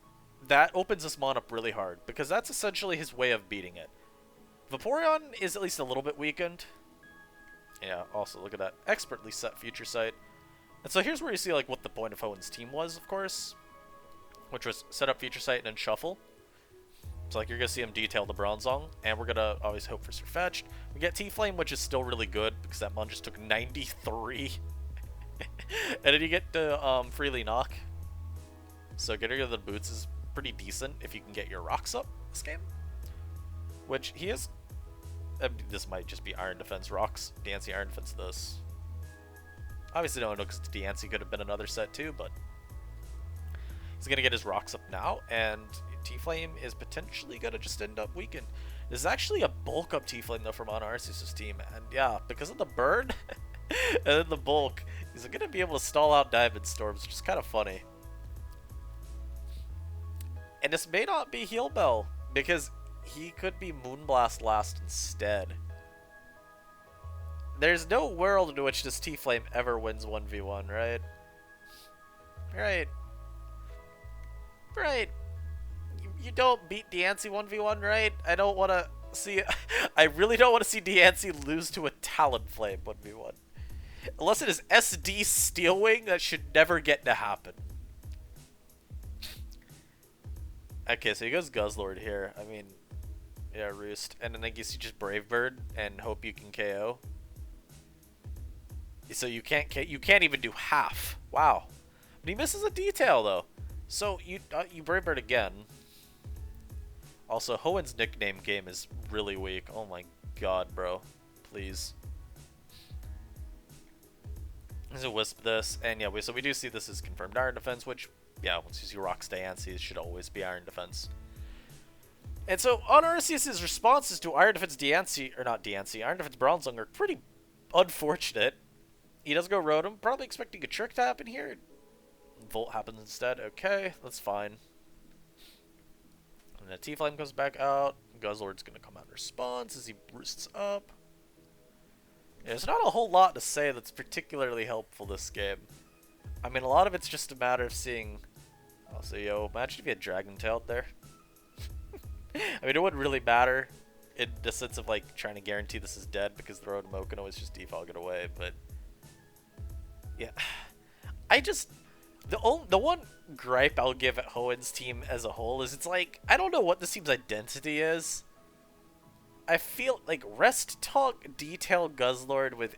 that opens this Mon up really hard. Because that's essentially his way of beating it. Vaporeon is at least a little bit weakened. Yeah, also, look at that. Expertly set Future Sight. And so here's where you see, like, what the point of Hoenn's team was, of course. Which was set up Future Sight and then shuffle. So, like, you're going to see him detail the Bronzong. And we're going to always hope for Sirfetch'd. We get T-Flame, which is still really good, because that Mon just took 93. And then you get to freely knock. So getting rid of the boots is pretty decent if you can get your rocks up this game. Which he is... this might just be Iron Defense rocks. Diancie Iron Defense this. Obviously don't know, because Diancie could have been another set too, but... He's going to get his rocks up now, and T-Flame is potentially gonna just end up weakened. This is actually a bulk up T-Flame though from on Arceus' team, and yeah, because of the burn and then the bulk, he's gonna be able to stall out Diamond Storms, which is kind of funny. And this may not be Heal Bell, because he could be Moonblast last instead. There's no world in which this T-Flame ever wins 1v1, right? Right. Right. You don't beat Diancie 1v1, right? I don't want to see... I really don't want to see Diancie lose to a Talonflame 1v1. Unless it is SD Steelwing, that should never get to happen. Okay, so he goes Guzzlord here. I mean, yeah, Roost. And then I guess you just Brave Bird and hope you can KO. So you can't even do half. Wow. But he misses a detail though. So you Brave Bird again. Also, Hoenn's nickname game is really weak. Oh my god, bro. Please. There's a Wisp this, and yeah, so we do see this as confirmed Iron Defense, which, yeah, once you see Rock's Diancie, it should always be Iron Defense. And so, on Arceus' responses to Iron Defense Diancie, or not Diancie, Iron Defense Bronzong are pretty unfortunate. He does go Rotom, probably expecting a Trick to happen here. Volt happens instead. Okay, that's fine. And the T-Flame goes back out. Guzzlord's going to come out in response as he roosts up. There's not a whole lot to say that's particularly helpful this game. I mean, a lot of it's just a matter of seeing... Also, yo, imagine if you had Dragon Tail out there. I mean, it wouldn't really matter in the sense of, like, trying to guarantee this is dead because the Rotom can always just defog it away, but... Yeah. I just... The one gripe I'll give at Hoenn's team as a whole is it's like, I don't know what this team's identity is. I feel like Rest Talk Detail Guzzlord with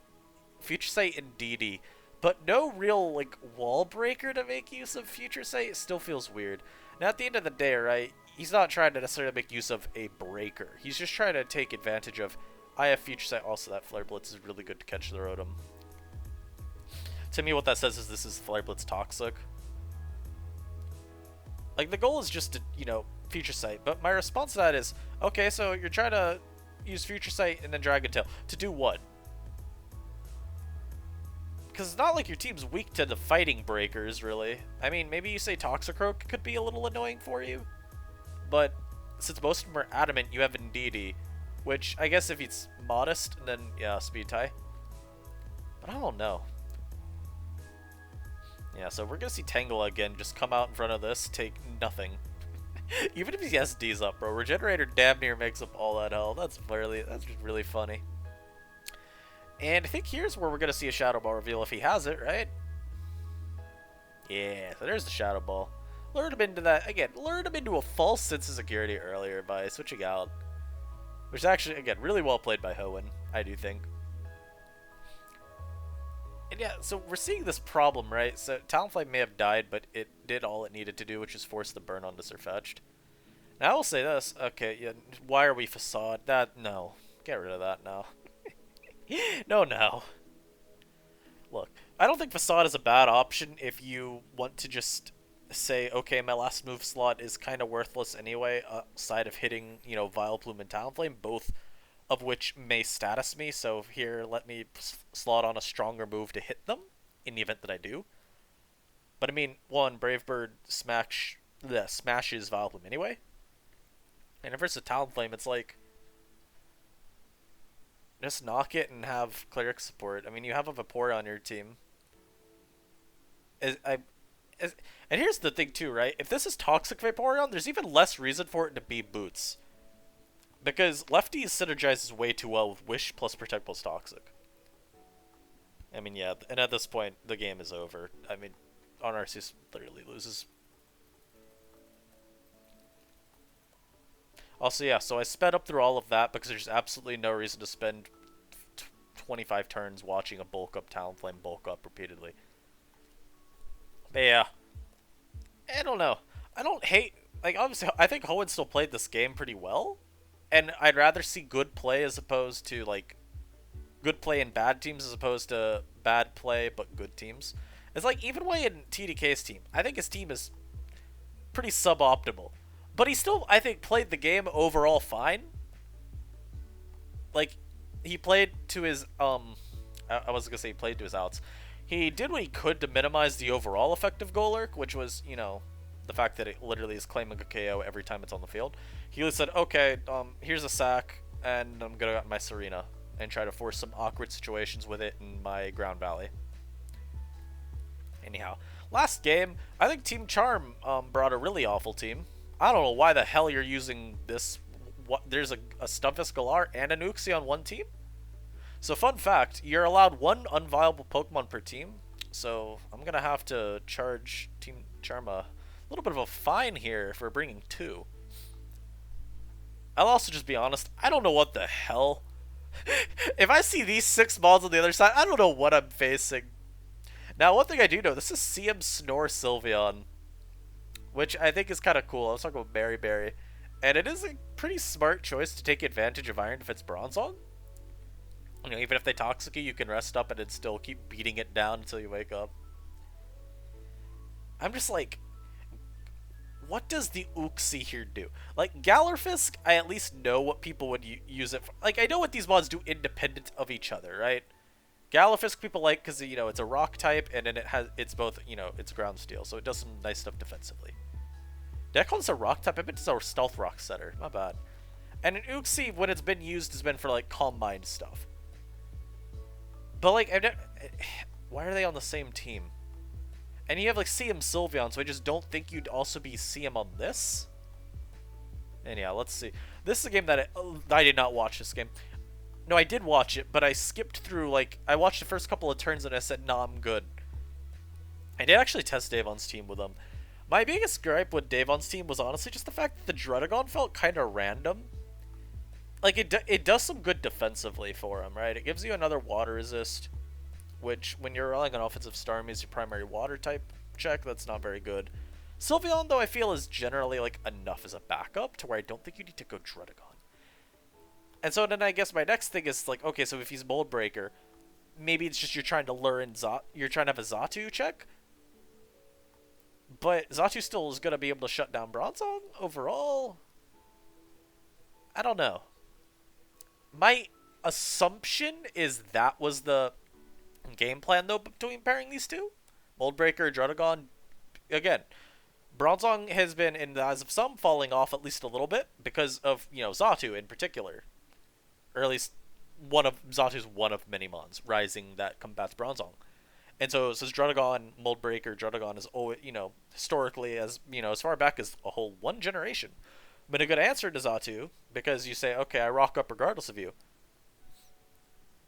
Future Sight and DD, but no real like wall breaker to make use of Future Sight still feels weird. Now at the end of the day, right, he's not trying to necessarily make use of a breaker. He's just trying to take advantage of, I have Future Sight, also that Flare Blitz is really good to catch the Rotom. To me what that says is this is Flare Blitz toxic. Like the goal is just to, you know, Future Sight, but my response to that is, okay, so you're trying to use Future Sight and then Dragon Tail. To do what? Because it's not like your team's weak to the fighting breakers, really. I mean, maybe you say Toxicroak could be a little annoying for you. But since most of them are adamant, you have Indeedee. Which, I guess if it's modest, then, yeah, Speed Tie. But I don't know. Yeah, so we're going to see Tangela again just come out in front of this, take nothing. Even if he SD's up, bro, Regenerator damn near makes up all that hell. That's just really funny. And I think here's where we're gonna see a Shadow Ball reveal if he has it, right? Yeah, so there's the Shadow Ball. Lured him into that again. Lured him into a false sense of security earlier by switching out, which is actually again really well played by Hoenn, I do think. And yeah, so we're seeing this problem, right? So Talonflame may have died, but it did all it needed to do, which is force the burn onto Sirfetch'd. Now I will say this. Okay, yeah, why are we Facade? No. Get rid of that now. No. Look, I don't think Facade is a bad option if you want to just say, okay, my last move slot is kind of worthless anyway, outside of hitting, you know, Vileplume and Talonflame, both of which may status me, so here, let me slot on a stronger move to hit them, in the event that I do. But I mean, one, Brave Bird smashes Vileplume anyway. And if it's a Talonflame, it's like, just knock it and have Cleric support. I mean, you have a Vaporeon on your team. And here's the thing too, right? If this is Toxic Vaporeon, there's even less reason for it to be Boots. Because Lefty synergizes way too well with Wish plus Protect plus Toxic. I mean, yeah, and at this point, the game is over. I mean, Arceus literally loses. Also, yeah, so I sped up through all of that because there's absolutely no reason to spend 25 turns watching a bulk up Talonflame bulk up repeatedly. But yeah, I don't know. I don't hate, like, obviously, I think Hoenn still played this game pretty well. And I'd rather see good play as opposed to, like, good play in bad teams as opposed to bad play but good teams. It's like, even way in TDK's team, I think his team is pretty suboptimal. But he still, I think, played the game overall fine. Like, he played to his, I was gonna say he played to his outs. He did what he could to minimize the overall effect of goal lurk, which was, you know, the fact that it literally is claiming a KO every time it's on the field. He said, okay, here's a sack, and I'm gonna get my Serena and try to force some awkward situations with it in my ground valley. Anyhow, last game, I think Team Charm brought a really awful team. I don't know why the hell you're using this. What, there's a Stunfisk Galar and an Uxie on one team? So fun fact, you're allowed one unviable Pokemon per team. So I'm going to have to charge Team Charm a little bit of a fine here for bringing two. I'll also just be honest, I don't know what the hell. If I see these 6 balls on the other side, I don't know what I'm facing. Now, one thing I do know, this is CM Snore Sylveon, which I think is kind of cool. I was talking about Berry Berry. And it is a pretty smart choice to take advantage of Iron Defense Bronzong. You know, even if they Toxic you, you can rest up and it'd still keep beating it down until you wake up. I'm just like, what does the Uxie here do? Like, Gallerfisk, I at least know what people would use it for. Like, I know what these mods do independent of each other, right? Gallerfisk people like because, you know, it's a rock type, and then it's both, you know, it's ground steel, so it does some nice stuff defensively. Did I call this a rock type? I meant it's a stealth rock setter. My bad. And an Uxie, when it's been used, has been for, like, calm mind stuff. But, like, why are they on the same team? And you have, like, CM Sylveon, so I just don't think you'd also be CM on this. And yeah, let's see. This is a game that I did not watch this game. No, I did watch it, but I skipped through, like, I watched the first couple of turns and I said, nah, I'm good. I did actually test Davon's team with them. My biggest gripe with Davon's team was honestly just the fact that the Druddigon felt kind of random. Like, it does some good defensively for him, right? It gives you another water resist, which, when you're relying on offensive Starmie as your primary water type check, that's not very good. Sylveon, though, I feel is generally, like, enough as a backup to where I don't think you need to go Druddigon. And so then I guess my next thing is, like, okay, so if he's Mold Breaker, maybe it's just you're trying to lure in you're trying to have a Xatu check? But Xatu still is going to be able to shut down Bronzong overall? I don't know. My assumption is that was the game plan, though, between pairing these two. Mold Breaker, Druddigon. Again, Bronzong has been, in the eyes of some, falling off at least a little bit because of, you know, Xatu in particular. Or at least Xatu's one of many mons rising that combats Bronzong. And so since Druddigon, Mold Breaker, Druddigon is always, you know, historically, as, you know, as far back as a whole one generation, been a good answer to Xatu, because you say, okay, I rock up regardless of you.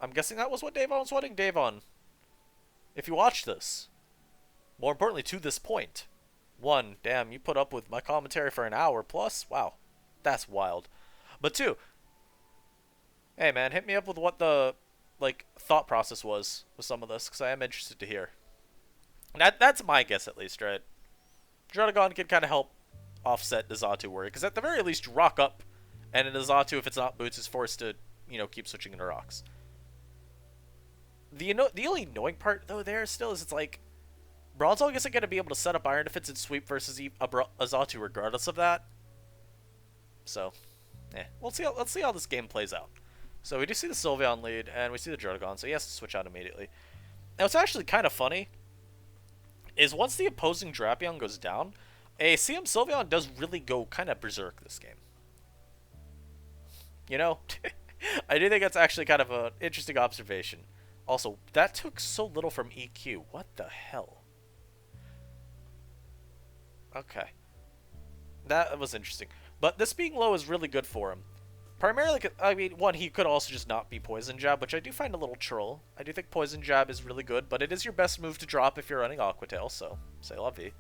I'm guessing that was what Davon was wanting. Davon, if you watch this, more importantly, to this point, 1, damn, you put up with my commentary for an hour plus? Wow, that's wild. But 2, hey man, hit me up with what the, like, thought process was with some of this, because I am interested to hear. That's my guess, at least, right? Druddigon can kind of help offset the Xatu worry, because at the very least, rock up, and in the Xatu, if it's not boots, is forced to, you know, keep switching into rocks. The only annoying part, though, there still is it's like, Bronzong isn't going to be able to set up Iron Defense and sweep versus a Xatu regardless of that. So, let's see how this game plays out. So we do see the Sylveon lead, and we see the Druddigon, so he has to switch out immediately. Now, what's actually kind of funny is once the opposing Drapion goes down, a CM Sylveon does really go kind of berserk this game. You know? I do think that's actually kind of an interesting observation. Also, that took so little from EQ. What the hell? Okay. That was interesting. But this being low is really good for him. Primarily, I mean, 1, he could also just not be Poison Jab, which I do find a little troll. I do think Poison Jab is really good, but it is your best move to drop if you're running Aqua Tail, so say la vie.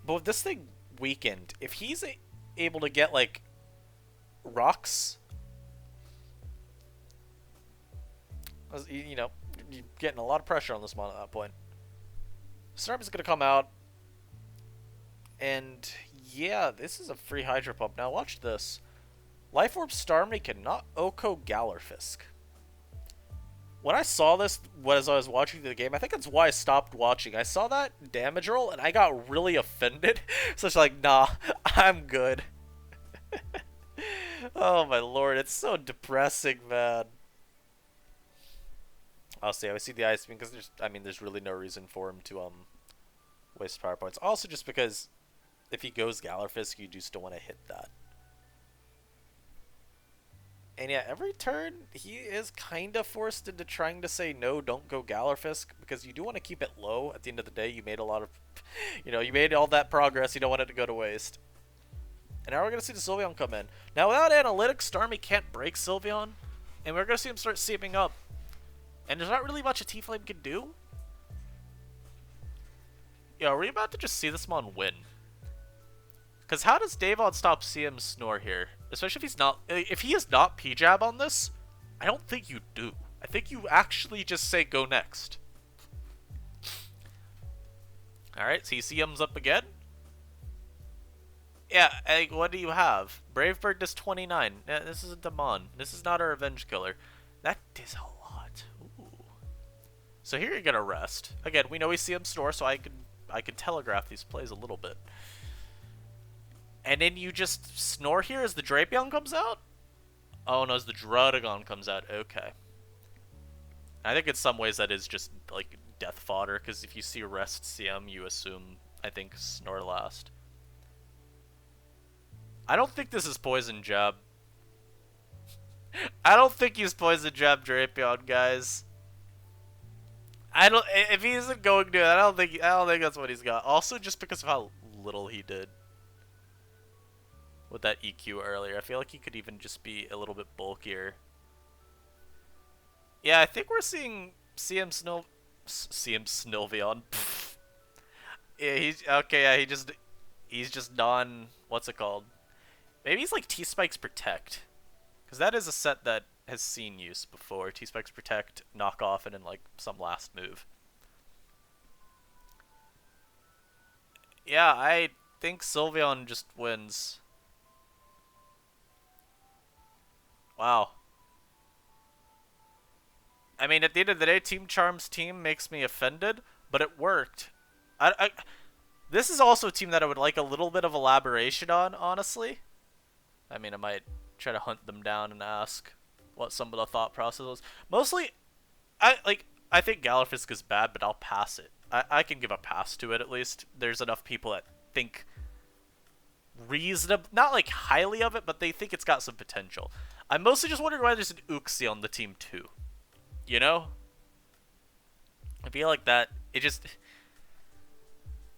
But with this thing weakened, if he's able to get, like, rocks, you know, you're getting a lot of pressure on this mon at that point. Snarp is going to come out, and yeah, this is a free Hydro Pump. Now watch this. Life Orb Starmie cannot Oko Gallerfisk. When I saw this as I was watching the game, I think that's why I stopped watching. I saw that damage roll and I got really offended. So it's like, nah, I'm good. Oh my lord, it's so depressing, man. I'll see. I see the ice beam because there's really no reason for him to waste power points. Also, just because if he goes Gallerfisk, you do still want to hit that. And yeah, every turn he is kind of forced into trying to say no, don't go Gallerfisk, because you do want to keep it low. At the end of the day, you made a lot of, you made all that progress. You don't want it to go to waste. And now we're going to see the Sylveon come in. Now, without analytics, Starmie can't break Sylveon, and we're going to see him start seeping up. And there's not really much a T-Flame can do. Are we about to just see this Mon win? Because how does Davon stop CM Snore here? Especially if he is not P-Jab on this, I don't think you do. I think you actually just say go next. Alright, so he CM's up again. Yeah, what do you have? Brave Bird does 29. This isn't a Mon. This is not a Revenge Killer. That is a lot. Ooh. So here you're gonna rest. Again, we know we CM Snore, so I can telegraph these plays a little bit. And then you just snore here as the Drapion comes out? Oh no, as the Druddigon comes out. Okay. I think in some ways that is just, like, death fodder, because if you see rest CM, you assume, I think, snore last. I don't think this is Poison Jab. I don't think he's Poison Jab Drapion, guys. If he isn't going to, I don't think that's what he's got. Also, just because of how little he did with that EQ earlier. I feel like he could even just be a little bit bulkier. Yeah, I think we're seeing CM Snilveon. Yeah, he's just non, what's it called? Maybe he's like T-Spikes Protect. Because that is a set that has seen use before. T-Spikes Protect, knock off, and then like some last move. Yeah, I think Sylveon just wins. Wow. I mean, at the end of the day, Team Charm's team makes me offended, but it worked. This is also a team that I would like a little bit of elaboration on, honestly. I mean, I might try to hunt them down and ask what some of the thought process was. Mostly, I think Gallerfisk is bad, but I'll pass it. I can give a pass to it, at least. There's enough people that think reasonable, not like highly of it, but they think it's got some potential. I'm mostly just wondering why there's an Uxie on the team too. You know? I feel like that, it just...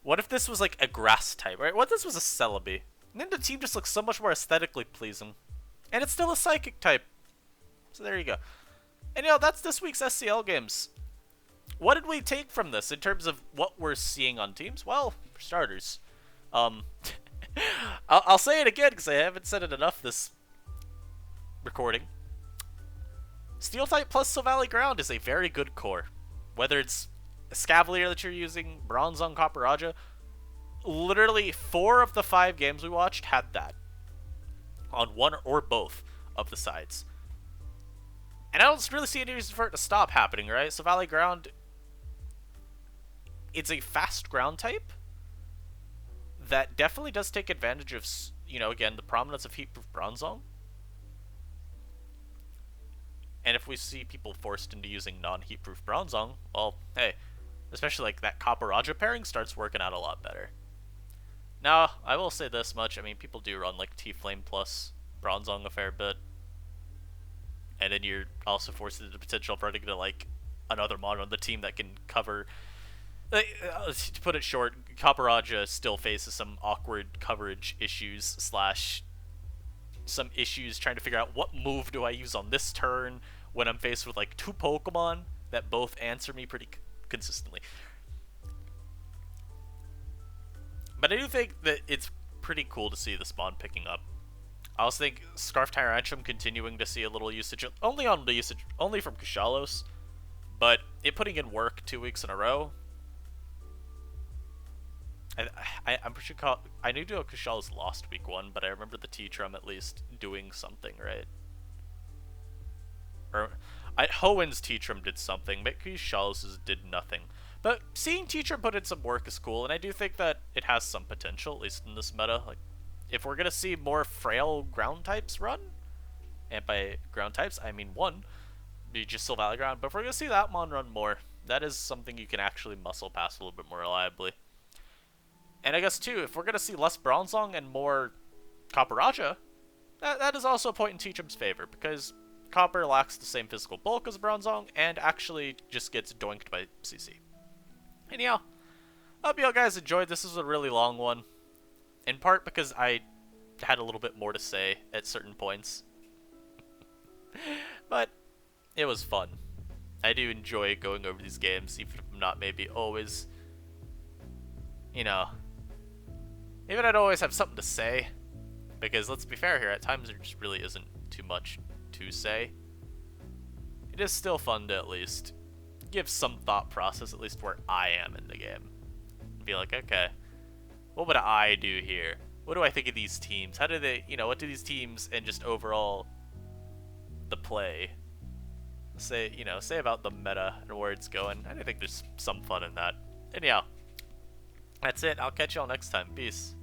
What if this was like a grass type, right? What if this was a Celebi? And then the team just looks so much more aesthetically pleasing. And it's still a psychic type. So there you go. And that's this week's SCL games. What did we take from this in terms of what we're seeing on teams? Well, for starters, I'll say it again because I haven't said it enough this recording. Steel type plus Silvally-Ground is a very good core. Whether it's a Scavalier that you're using, Bronzong, Copperajah, literally 4 of the 5 games we watched had that on one or both of the sides. And I don't really see any reason for it to stop happening, right? Silvally-Ground, it's a fast ground type that definitely does take advantage of, again, the prominence of Heatproof Bronzong. And if we see people forced into using non-Heatproof Bronzong, well, hey, especially like that Copperajah pairing starts working out a lot better. Now, I will say this much, I mean, people do run like T-Flame plus Bronzong a fair bit. And then you're also forced into the potential of running into like another mod on the team that can cover... to put it short, Copperajah still faces some awkward coverage issues / some issues trying to figure out what move do I use on this turn when I'm faced with like 2 Pokemon that both answer me pretty consistently. But I do think that it's pretty cool to see the spawn picking up. I also think Scarf Tyrantrum continuing to see a little usage, only from Kushalos, but it putting in work 2 weeks in a row. I'm pretty sure I knew Kushalos lost week 1, but I remember the T-Trum at least doing something, right? Hoen's Teatrum did something. Mickey Chalice's did nothing. But seeing Teatrum put in some work is cool, and I do think that it has some potential, at least in this meta. Like, if we're gonna see more frail ground types run, and by ground types I mean one, be just Silvally-Ground, but if we're gonna see that mon run more, that is something you can actually muscle past a little bit more reliably. And I guess too, if we're gonna see less Bronzong and more Copper Raja, that is also a point in Teatrum's favor, because Copper lacks the same physical bulk as Bronzong, and actually just gets doinked by CC. Anyhow, I hope you all guys enjoyed. This is a really long one, in part because I had a little bit more to say at certain points. But it was fun. I do enjoy going over these games, even if I'm not maybe always, you know, even I'd always have something to say, because let's be fair here, at times there just really isn't too much to say. It is still fun to at least give some thought process, at least where I am in the game. Be like, okay, what would I do here? What do I think of these teams? How do they, what do these teams and just overall the play say, say about the meta and where it's going? I think there's some fun in that. Anyhow, that's it. I'll catch y'all next time. Peace.